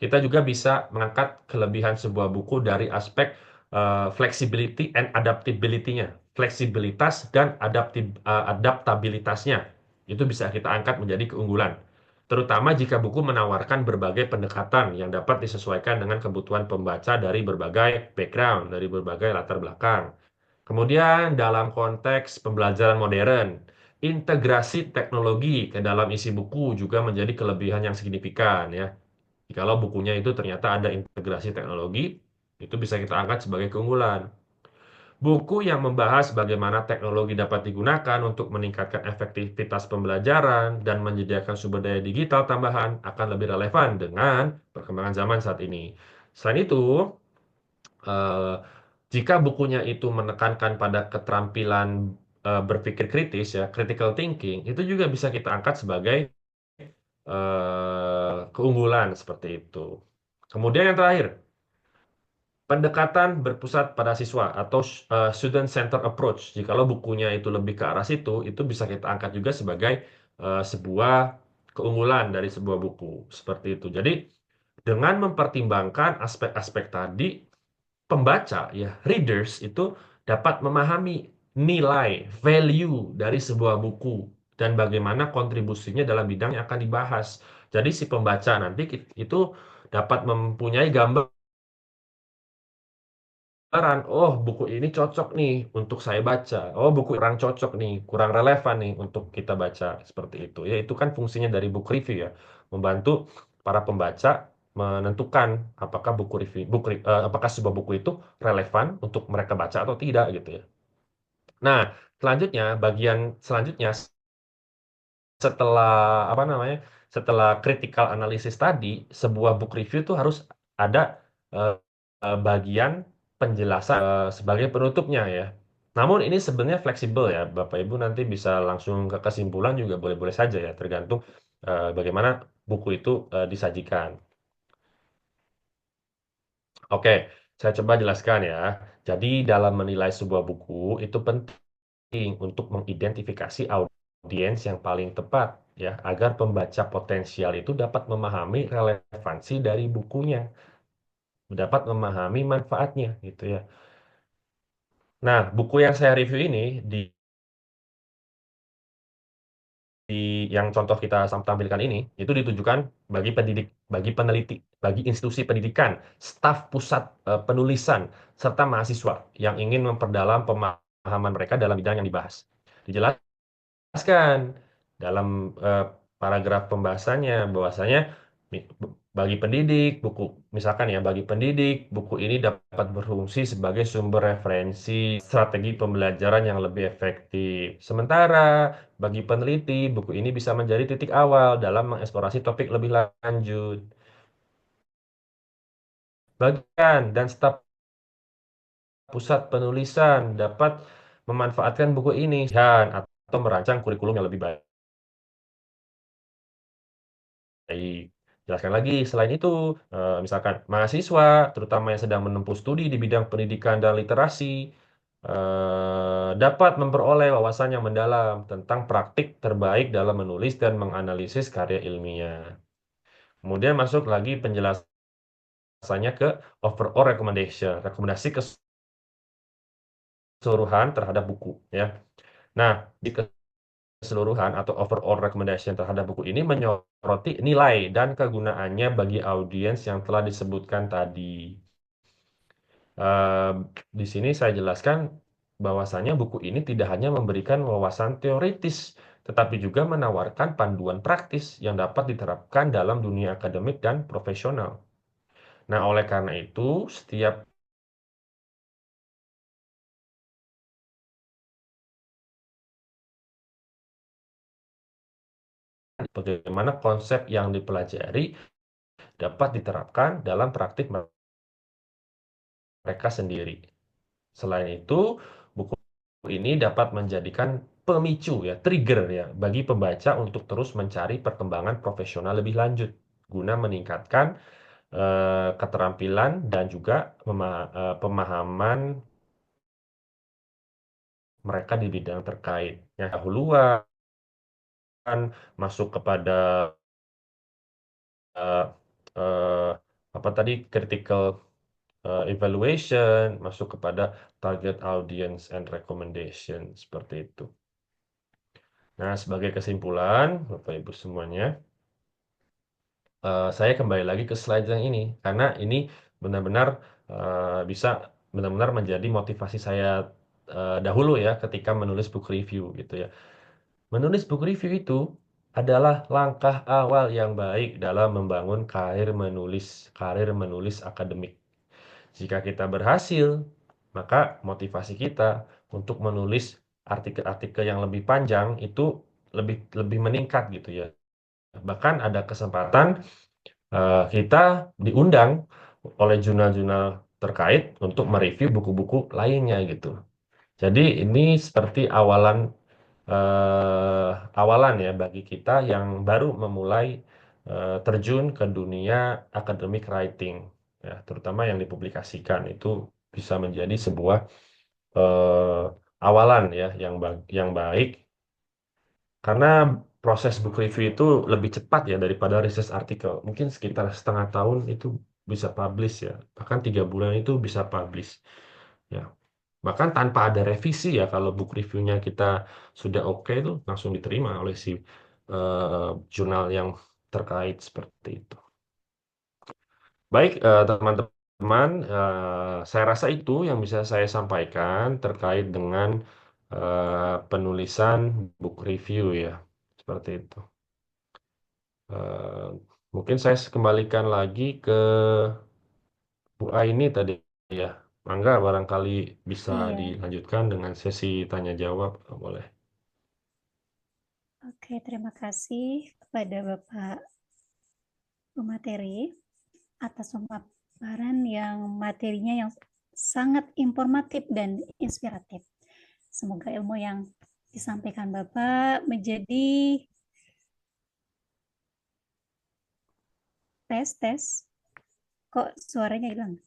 Kita juga bisa mengangkat kelebihan sebuah buku dari aspek flexibility and adaptability-nya. Fleksibilitas dan adaptabilitasnya. Itu bisa kita angkat menjadi keunggulan. Terutama jika buku menawarkan berbagai pendekatan yang dapat disesuaikan dengan kebutuhan pembaca dari berbagai background, dari berbagai latar belakang. Kemudian dalam konteks pembelajaran modern, integrasi teknologi ke dalam isi buku juga menjadi kelebihan yang signifikan ya. Kalau bukunya itu ternyata ada integrasi teknologi, itu bisa kita angkat sebagai keunggulan. Buku yang membahas bagaimana teknologi dapat digunakan untuk meningkatkan efektivitas pembelajaran dan menyediakan sumber daya digital tambahan akan lebih relevan dengan perkembangan zaman saat ini. Selain itu, eh, jika bukunya itu menekankan pada keterampilan berpikir kritis ya, critical thinking, itu juga bisa kita angkat sebagai keunggulan seperti itu. Kemudian yang terakhir, pendekatan berpusat pada siswa atau student center approach. Jikalau bukunya itu lebih ke arah situ, itu bisa kita angkat juga sebagai sebuah keunggulan dari sebuah buku seperti itu. Jadi dengan mempertimbangkan aspek-aspek tadi, pembaca ya, readers itu dapat memahami nilai, value dari sebuah buku dan bagaimana kontribusinya dalam bidang yang akan dibahas. Jadi si pembaca nanti itu dapat mempunyai gambaran, oh buku ini cocok nih untuk saya baca. Oh buku kurang cocok nih, kurang relevan nih untuk kita baca seperti itu. Ya itu kan fungsinya dari book review ya, membantu para pembaca menentukan apakah apakah sebuah buku itu relevan untuk mereka baca atau tidak gitu ya. Nah, selanjutnya bagian selanjutnya setelah apa namanya? Setelah critical analysis tadi, sebuah book review itu harus ada bagian penjelasan sebagai penutupnya ya. Namun ini sebenarnya fleksibel ya, Bapak Ibu nanti bisa langsung ke kesimpulan juga boleh-boleh saja ya, tergantung bagaimana buku itu disajikan. Oke, saya coba jelaskan ya. Jadi dalam menilai sebuah buku itu penting untuk mengidentifikasi audiens yang paling tepat ya, agar pembaca potensial itu dapat memahami relevansi dari bukunya, dapat memahami manfaatnya gitu ya. Nah, buku yang saya review ini di yang contoh kita tampilkan ini itu ditujukan bagi pendidik, bagi peneliti, bagi institusi pendidikan, staf pusat penulisan, serta mahasiswa yang ingin memperdalam pemahaman mereka dalam bidang yang dibahas. Dijelaskan dalam paragraf pembahasannya bahwasanya bagi pendidik buku misalkan ya bagi pendidik buku ini dapat berfungsi sebagai sumber referensi strategi pembelajaran yang lebih efektif. Sementara bagi peneliti buku ini bisa menjadi titik awal dalam mengeksplorasi topik lebih lanjut. Bagian dan staf pusat penulisan dapat memanfaatkan buku ini dan atau merancang kurikulum yang lebih baik. Baik, jelaskan lagi. Selain itu, misalkan mahasiswa, terutama yang sedang menempuh studi di bidang pendidikan dan literasi, dapat memperoleh wawasan yang mendalam tentang praktik terbaik dalam menulis dan menganalisis karya ilmiah. Kemudian masuk lagi penjelasannya ke overall recommendation, rekomendasi keseluruhan terhadap buku, ya. Nah, di keseluruhan atau overall recommendation terhadap buku ini menyoroti nilai dan kegunaannya bagi audiens yang telah disebutkan tadi. Eh, di sini saya jelaskan bahwasanya buku ini tidak hanya memberikan wawasan teoritis, tetapi juga menawarkan panduan praktis yang dapat diterapkan dalam dunia akademik dan profesional. Nah, oleh karena itu, setiap bagaimana konsep yang dipelajari dapat diterapkan dalam praktik mereka sendiri. Selain itu, buku ini dapat menjadikan pemicu ya, trigger ya bagi pembaca untuk terus mencari perkembangan profesional lebih lanjut guna meningkatkan keterampilan dan juga pemahaman mereka di bidang terkait. Yang dahuluan masuk kepada eh, eh, apa tadi critical evaluation, masuk kepada target audience and recommendation seperti itu. Nah, sebagai kesimpulan, Bapak Ibu semuanya, saya kembali lagi ke slide yang ini karena ini benar-benar bisa benar-benar menjadi motivasi saya dahulu ya ketika menulis book review gitu ya. Menulis book review itu adalah langkah awal yang baik dalam membangun karir menulis akademik. Jika kita berhasil, maka motivasi kita untuk menulis artikel-artikel yang lebih panjang itu lebih lebih meningkat gitu ya. Bahkan ada kesempatan kita diundang oleh jurnal-jurnal terkait untuk mereview buku-buku lainnya gitu. Jadi ini seperti awalan ya bagi kita yang baru memulai terjun ke dunia academic writing, ya, terutama yang dipublikasikan itu bisa menjadi sebuah eh, awalan ya yang baik karena proses book review itu lebih cepat ya daripada research artikel. Mungkin sekitar setengah tahun itu bisa publish ya. Bahkan 3 bulan itu bisa publish. Ya. Bahkan tanpa ada revisi ya kalau book reviewnya kita sudah oke itu langsung diterima oleh si jurnal yang terkait seperti itu. Baik, teman-teman, saya rasa itu yang bisa saya sampaikan terkait dengan penulisan book review ya. Seperti itu. Eh, Mungkin saya kembalikan lagi ke Bu Aini tadi ya. Mangga barangkali bisa Iya, dilanjutkan dengan sesi tanya jawab, boleh. oke, terima kasih kepada Bapak pemateri atas pemaparan yang materinya yang sangat informatif dan inspiratif. Semoga ilmu yang disampaikan Bapak menjadi tes. Kok suaranya hilang?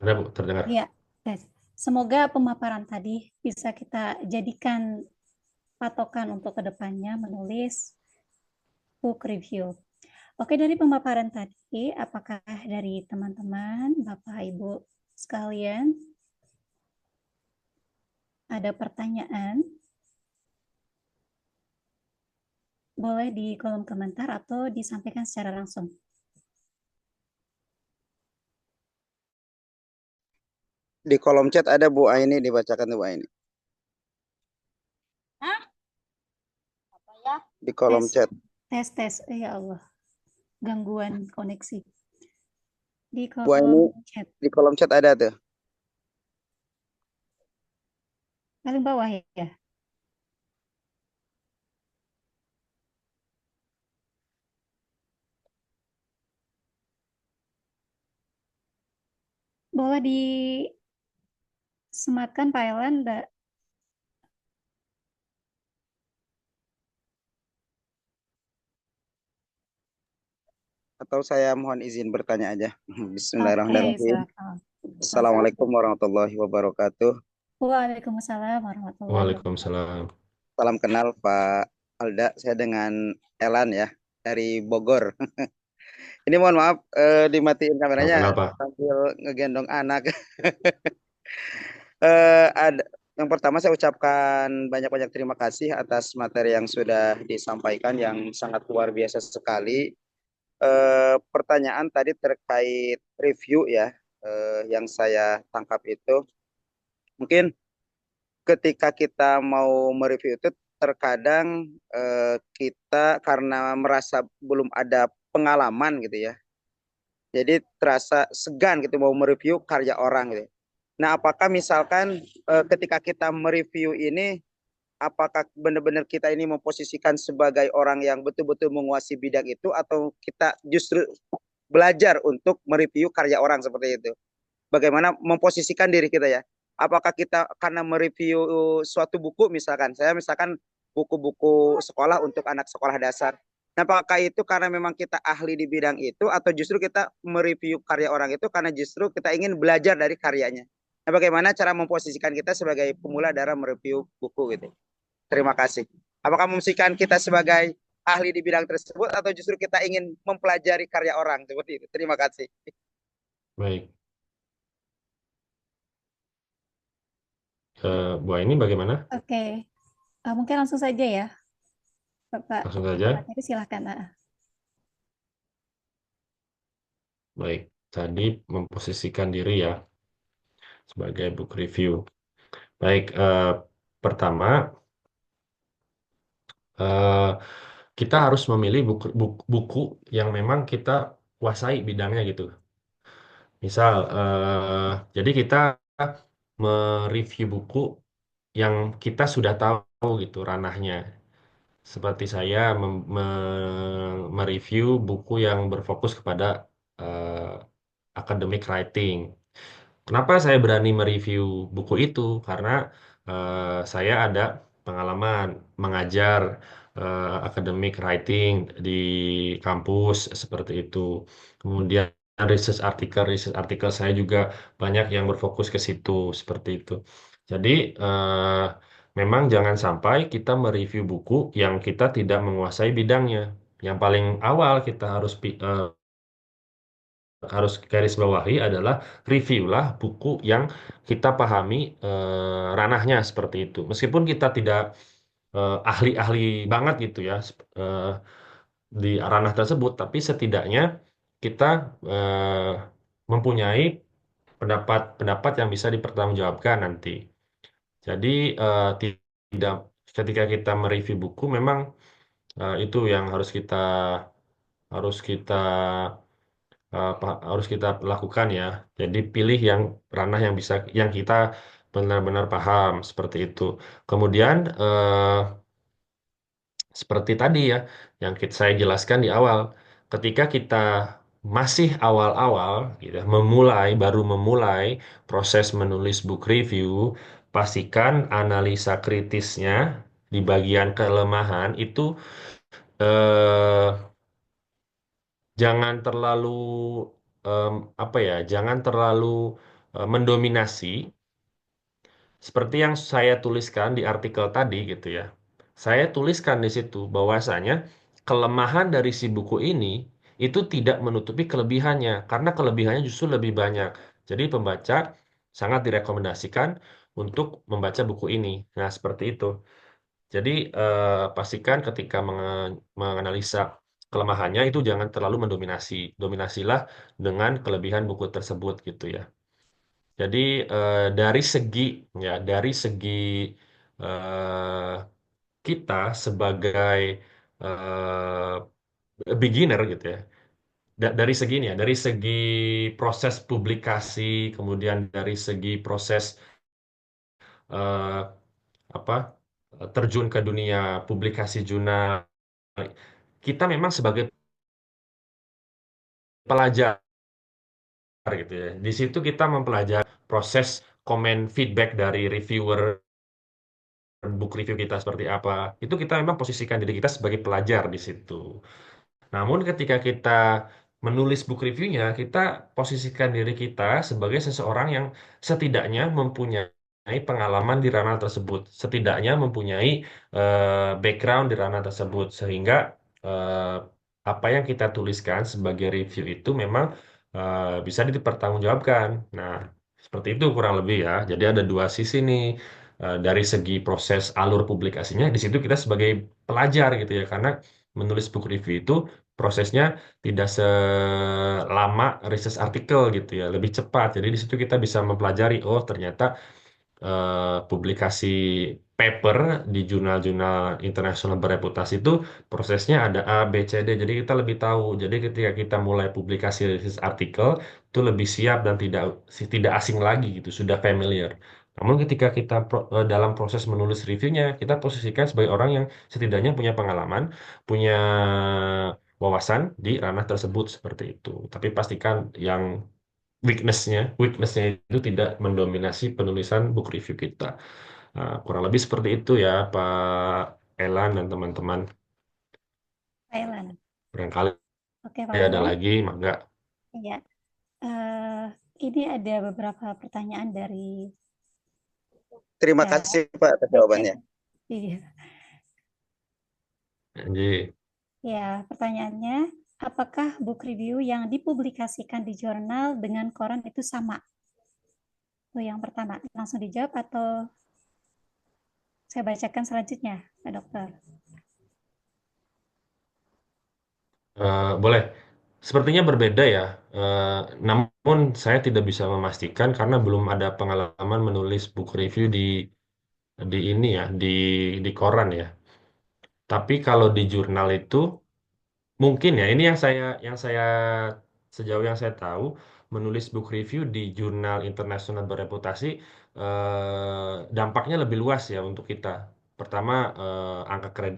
Ada Bu, terdengar. Iya, tes. Semoga pemaparan tadi bisa kita jadikan patokan untuk kedepannya menulis book review. Oke, dari pemaparan tadi, apakah dari teman-teman, Bapak Ibu sekalian, ada pertanyaan? Boleh di kolom komentar atau disampaikan secara langsung. Di kolom chat ada Bu Aini, dibacakan tuh Bu Aini. Hah? Apa ya? Di kolom Tes, chat. tes. Ya Allah, gangguan koneksi. Di Bu Aini, kolom chat. di kolom chat ada tuh. Paling bawah ya. Boleh disematkan Pak Elan, Mbak. Atau saya mohon izin bertanya aja. Oke, Bismillahirrahmanirrahim. silakan. Assalamualaikum warahmatullahi wabarakatuh. Waalaikumsalam warahmatullahi wabarakatuh. Waalaikumsalam. Salam kenal Pak Alda. Saya dengan Elan ya, dari Bogor. Ini mohon maaf dimatiin Salam kameranya kenal Pak. sambil ngegendong anak. Ada yang pertama saya ucapkan banyak-banyak terima kasih atas materi yang sudah disampaikan yang sangat luar biasa sekali. Pertanyaan tadi terkait review ya, yang saya tangkap itu mungkin ketika kita mau mereview itu terkadang kita karena merasa belum ada pengalaman gitu ya, jadi terasa segan gitu mau mereview karya orang gitu. Nah, apakah misalkan ketika kita mereview ini, apakah benar-benar kita ini memposisikan sebagai orang yang betul-betul menguasai bidang itu, atau kita justru belajar untuk mereview karya orang seperti itu? Bagaimana memposisikan diri kita ya? Apakah kita karena mereview suatu buku, misalkan buku-buku sekolah untuk anak sekolah dasar. Nah, apakah itu karena memang kita ahli di bidang itu, atau justru kita mereview karya orang itu karena justru kita ingin belajar dari karyanya? Nah, bagaimana cara memposisikan kita sebagai pemula dalam mereview buku gitu? Terima kasih. Apakah memposisikan kita sebagai ahli di bidang tersebut, atau justru kita ingin mempelajari karya orang seperti itu? Terima kasih. Baik. Bu ini bagaimana? Oke, mungkin langsung saja ya, Bapak. Langsung saja. Materi silakan. Baik. Tadi memposisikan diri ya sebagai book review. Baik. Pertama, eh, kita harus memilih buku yang memang kita kuasai bidangnya gitu. Misal, jadi kita mereview buku yang kita sudah tahu gitu ranahnya. Seperti saya mereview buku yang berfokus kepada eh, academic writing. Kenapa saya berani mereview buku itu? Karena saya ada pengalaman mengajar academic writing di kampus seperti itu. Kemudian research artikel saya juga banyak yang berfokus ke situ seperti itu. Jadi memang jangan sampai kita mereview buku yang kita tidak menguasai bidangnya. Yang paling awal kita harus garis bawahi adalah reviewlah buku yang kita pahami ranahnya seperti itu. Meskipun kita tidak ahli-ahli banget gitu ya di ranah tersebut, tapi setidaknya kita eh, mempunyai pendapat-pendapat yang bisa dipertanggungjawabkan nanti. Jadi tidak ketika kita mereview buku memang itu yang harus kita harus kita lakukan ya. Jadi pilih yang ranah yang kita benar-benar paham seperti itu. Kemudian seperti tadi ya, yang saya jelaskan di awal, ketika kita masih awal-awal, gitu, ya, baru memulai proses menulis book review, pastikan analisa kritisnya di bagian kelemahan itu eh, jangan terlalu em, apa ya, jangan terlalu mendominasi seperti yang saya tuliskan di artikel tadi gitu ya. Saya tuliskan di situ bahwasanya kelemahan dari si buku ini itu tidak menutupi kelebihannya karena kelebihannya justru lebih banyak. Jadi pembaca sangat direkomendasikan untuk membaca buku ini. Nah, seperti itu. Jadi pastikan ketika menganalisa kelemahannya itu jangan terlalu mendominasi. Dominasilah dengan kelebihan buku tersebut gitu ya. Jadi dari segi dari segi eh, kita sebagai beginner gitu ya. Dari segi ini ya, dari segi proses publikasi, kemudian dari segi proses eh, apa terjun ke dunia publikasi jurnal, kita memang sebagai pelajar gitu ya. Di situ kita mempelajari proses komen feedback dari reviewer book review kita seperti apa. Itu kita memang posisikan diri kita sebagai pelajar di situ. Namun ketika kita menulis book reviewnya, kita posisikan diri kita sebagai seseorang yang setidaknya mempunyai pengalaman di ranah tersebut, setidaknya mempunyai background di ranah tersebut, sehingga eh, apa yang kita tuliskan sebagai review itu memang bisa dipertanggungjawabkan. Nah, seperti itu kurang lebih ya. Jadi ada dua sisi nih. Dari segi proses alur publikasinya, di situ kita sebagai pelajar gitu ya, karena menulis buku review itu prosesnya tidak selama research artikel gitu ya, lebih cepat. Jadi di situ kita bisa mempelajari, oh ternyata publikasi paper di jurnal-jurnal internasional bereputasi itu prosesnya ada A, B, C, D. Jadi kita lebih tahu. Jadi ketika kita mulai publikasi research artikel itu lebih siap dan tidak asing lagi gitu, sudah familiar. Namun ketika kita dalam proses menulis reviewnya, kita posisikan sebagai orang yang setidaknya punya pengalaman, punya wawasan di ranah tersebut seperti itu. Tapi pastikan yang weaknessnya itu tidak mendominasi penulisan book review kita. Nah, kurang lebih seperti itu ya, Pak Elan dan teman-teman. Thailand. Barangkali Oke, Pak ada Elan. lagi, mangga. Iya. Eh, ini ada beberapa pertanyaan dari Terima chat. kasih Pak atas Oke. jawabannya. Iya. Jadi, Ya, pertanyaannya, apakah book review yang dipublikasikan di jurnal dengan koran itu sama? Itu yang pertama. Langsung dijawab atau saya bacakan selanjutnya, Pak Dokter? boleh. Sepertinya berbeda ya. Eh, namun saya tidak bisa memastikan karena belum ada pengalaman menulis book review di ini ya, di koran ya. Tapi kalau di jurnal itu mungkin ya, ini yang saya sejauh yang saya tahu menulis book review di jurnal internasional bereputasi dampaknya lebih luas ya untuk kita. Pertama,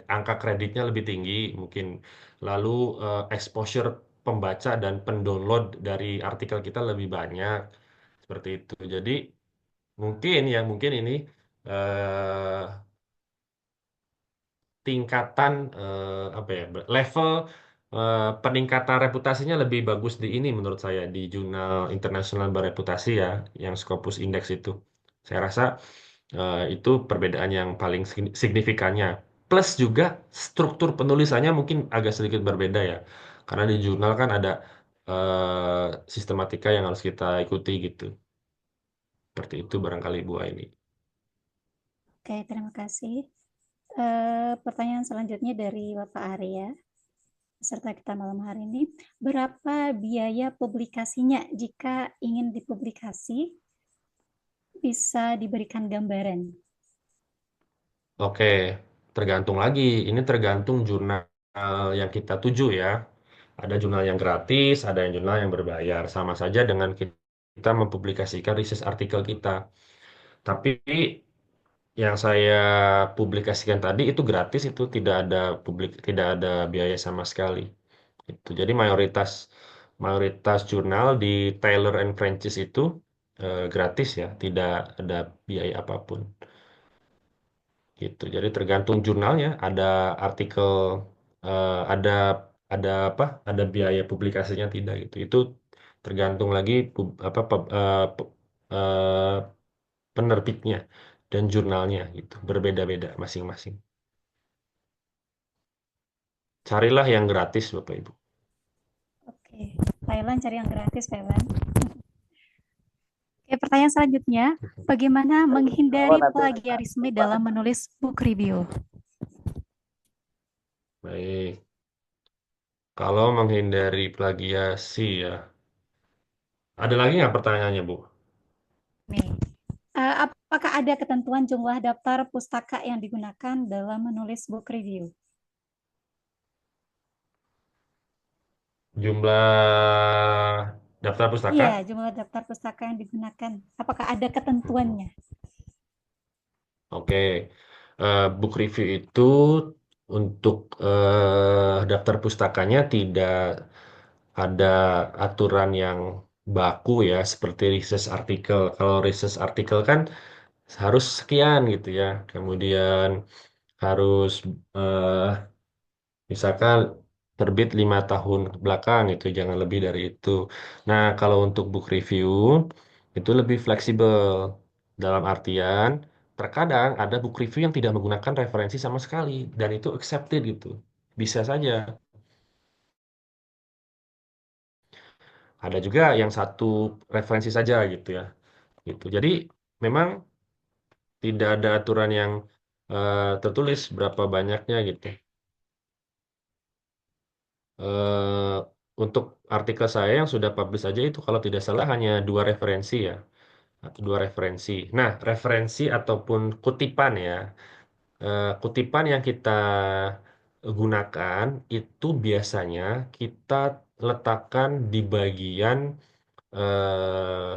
angka kreditnya lebih tinggi mungkin. Lalu exposure pembaca dan pendownload dari artikel kita lebih banyak seperti itu. Jadi mungkin ini eh, tingkatan apa ya level peningkatan reputasinya lebih bagus di ini menurut saya di jurnal internasional bereputasi ya yang Scopus Index itu saya rasa itu perbedaan yang paling signifikannya plus juga struktur penulisannya mungkin agak sedikit berbeda ya karena di jurnal kan ada sistematika yang harus kita ikuti gitu seperti itu barangkali Bu ini. Oke, terima kasih. Pertanyaan selanjutnya dari Bapak Arya, peserta kita malam hari ini. Berapa biaya publikasinya jika ingin dipublikasi? Bisa diberikan gambaran. Oke, tergantung lagi. Ini tergantung jurnal yang kita tuju ya. Ada jurnal yang gratis, ada yang jurnal yang berbayar. Sama saja dengan kita mempublikasikan research artikel kita. Tapi yang saya publikasikan tadi itu gratis, tidak ada biaya sama sekali. Itu. Jadi mayoritas mayoritas jurnal di Taylor and Francis itu gratis ya, tidak ada biaya apapun. Gitu. Jadi tergantung jurnalnya, ada artikel, ada apa? Ada biaya publikasinya tidak gitu. Itu tergantung lagi eh, penerbitnya dan jurnalnya gitu. Berbeda-beda masing-masing. Carilah yang gratis, Bapak Ibu. Oke, Thailand cari yang gratis, Thailand. Oke, pertanyaan selanjutnya, bagaimana Oh, menghindari nanti plagiarisme dalam menulis book review? Baik. Kalau menghindari plagiasi ya. Ada lagi nggak pertanyaannya, Bu? Nih, apakah ada ketentuan jumlah daftar pustaka yang digunakan dalam menulis book review? Jumlah daftar pustaka? Iya, jumlah daftar pustaka yang digunakan. Apakah ada ketentuannya? Oke, book review itu untuk daftar pustakanya tidak ada aturan yang baku ya, seperti research artikel. Kalau research artikel kan harus sekian gitu ya, kemudian harus eh, misalkan terbit 5 tahun ke belakang itu jangan lebih dari itu. Nah, kalau untuk book review itu lebih fleksibel dalam artian terkadang ada book review yang tidak menggunakan referensi sama sekali dan itu accepted gitu. Bisa saja. Ada juga yang satu referensi saja gitu ya. Gitu. Jadi memang tidak ada aturan yang tertulis berapa banyaknya gitu. eh, untuk artikel saya yang sudah publish aja itu kalau tidak salah hanya 2 referensi ya, atau 2 referensi. Nah, referensi ataupun kutipan ya, kutipan yang kita gunakan itu biasanya kita letakkan di bagian eh,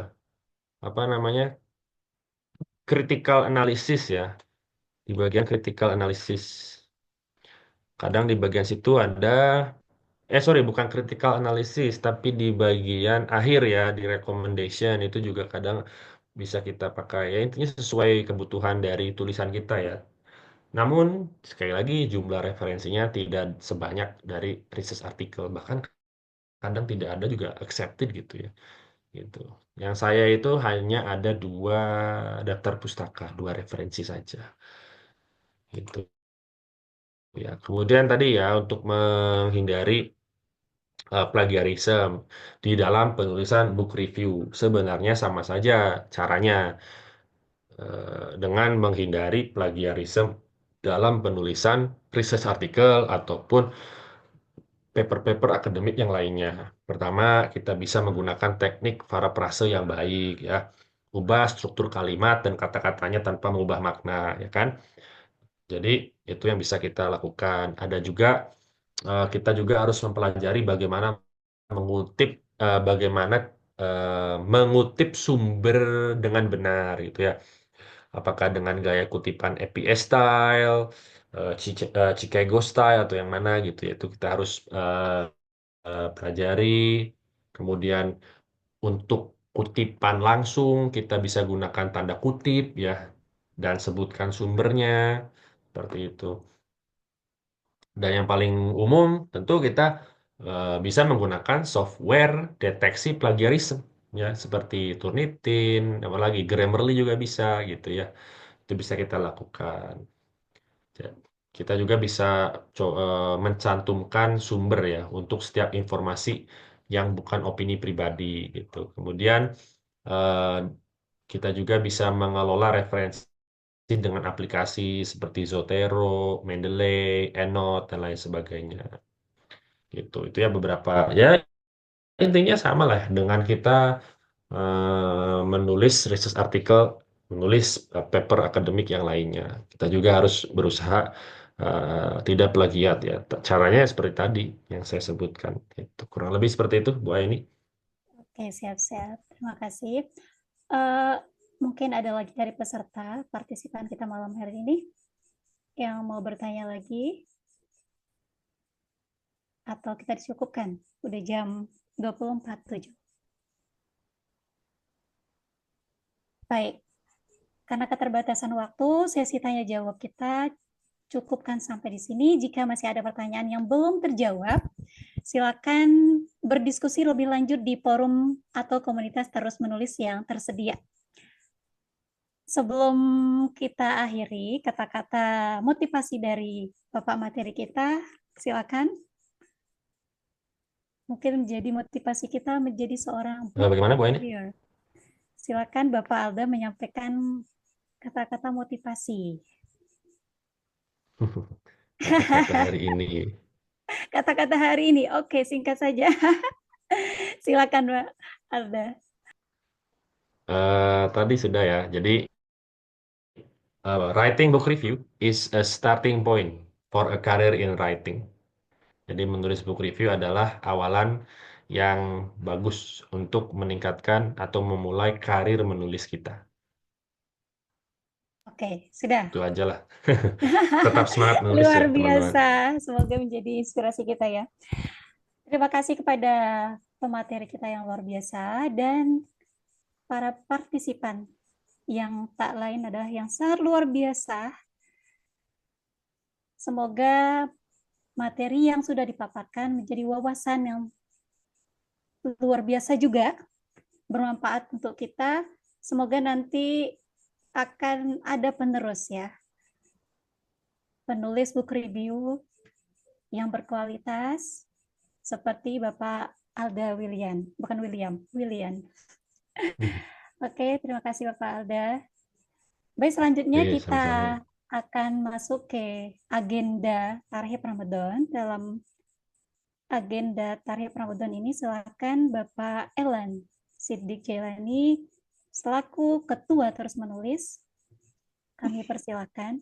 apa namanya critical analysis ya, di bagian critical analysis. Kadang di bagian situ ada sorry, bukan critical analysis, tapi di bagian akhir ya, di recommendation itu juga kadang bisa kita pakai. Ya, intinya sesuai kebutuhan dari tulisan kita ya. Namun, sekali lagi, jumlah referensinya tidak sebanyak dari research article. Bahkan kadang tidak ada juga accepted gitu ya. Gitu. Yang saya itu hanya ada 2 daftar pustaka, 2 referensi saja. Gitu ya. Kemudian tadi ya, untuk menghindari plagiarisme di dalam penulisan book review. Sebenarnya sama saja caranya dengan menghindari plagiarisme dalam penulisan research artikel ataupun paper-paper akademik yang lainnya. Pertama, kita bisa menggunakan teknik parafrase yang baik ya. Ubah struktur kalimat dan kata-katanya tanpa mengubah makna, ya kan? Jadi itu yang bisa kita lakukan. Ada juga kita juga harus mempelajari bagaimana mengutip sumber dengan benar gitu ya. Apakah dengan gaya kutipan APA style, Chicago style atau yang mana gitu ya. Itu kita harus pelajari. Kemudian untuk kutipan langsung kita bisa gunakan tanda kutip ya dan sebutkan sumbernya seperti itu. Dan yang paling umum tentu kita bisa menggunakan software deteksi plagiarisme ya seperti Turnitin, apalagi Grammarly juga bisa gitu ya. Itu bisa kita lakukan. Ya, kita juga bisa mencantumkan sumber ya untuk setiap informasi yang bukan opini pribadi gitu. Kemudian eh, kita juga bisa mengelola referensi dengan aplikasi seperti Zotero, Mendeley, Endnote, dan lain sebagainya. Gitu. Itu ya beberapa. Ya intinya sama lah dengan kita menulis research artikel, menulis paper akademik yang lainnya. Kita juga harus berusaha tidak plagiat ya. Caranya seperti tadi yang saya sebutkan. Itu kurang lebih seperti itu, Bu Aini. Oke, siap-siap. Terima kasih. Eh, Mungkin ada lagi dari peserta partisipan kita malam hari ini yang mau bertanya lagi, atau kita dicukupkan? Udah jam 24/7. Baik, karena keterbatasan waktu, sesi tanya jawab kita cukupkan sampai di sini. Jika masih ada pertanyaan yang belum terjawab, silakan berdiskusi lebih lanjut di forum atau komunitas terus menulis yang tersedia. Sebelum kita akhiri, kata-kata motivasi dari Bapak materi kita, silakan. Mungkin menjadi motivasi kita menjadi seorang Bagaimana Bu Eni? warrior. Silakan Bapak Alda menyampaikan kata-kata motivasi. Kata-kata hari ini. Kata-kata hari ini, oke, singkat saja. Silakan Mbak Alda. Tadi sudah ya. Jadi writing book review is a starting point for a career in writing. Jadi menulis book review adalah awalan yang bagus untuk meningkatkan atau memulai karir menulis kita. Oke, sudah. Itu aja lah. Tetap semangat menulis Luar ya, teman-teman. biasa. Semoga menjadi inspirasi kita ya. Terima kasih kepada pemateri kita yang luar biasa dan para partisipan yang tak lain adalah yang sangat luar biasa. Semoga materi yang sudah dipaparkan menjadi wawasan yang luar biasa juga, bermanfaat untuk kita. Semoga nanti akan ada penerus ya. Penulis book review yang berkualitas seperti Bapak Alda William, bukan William. Oke, terima kasih Bapak Alda. Baik, selanjutnya Oke, kita sama-sama. akan masuk ke agenda Tarhib Ramadan. Dalam agenda Tarhib Ramadan ini silakan Bapak Elan Siddiq Jailani selaku ketua terus menulis. Kami persilakan.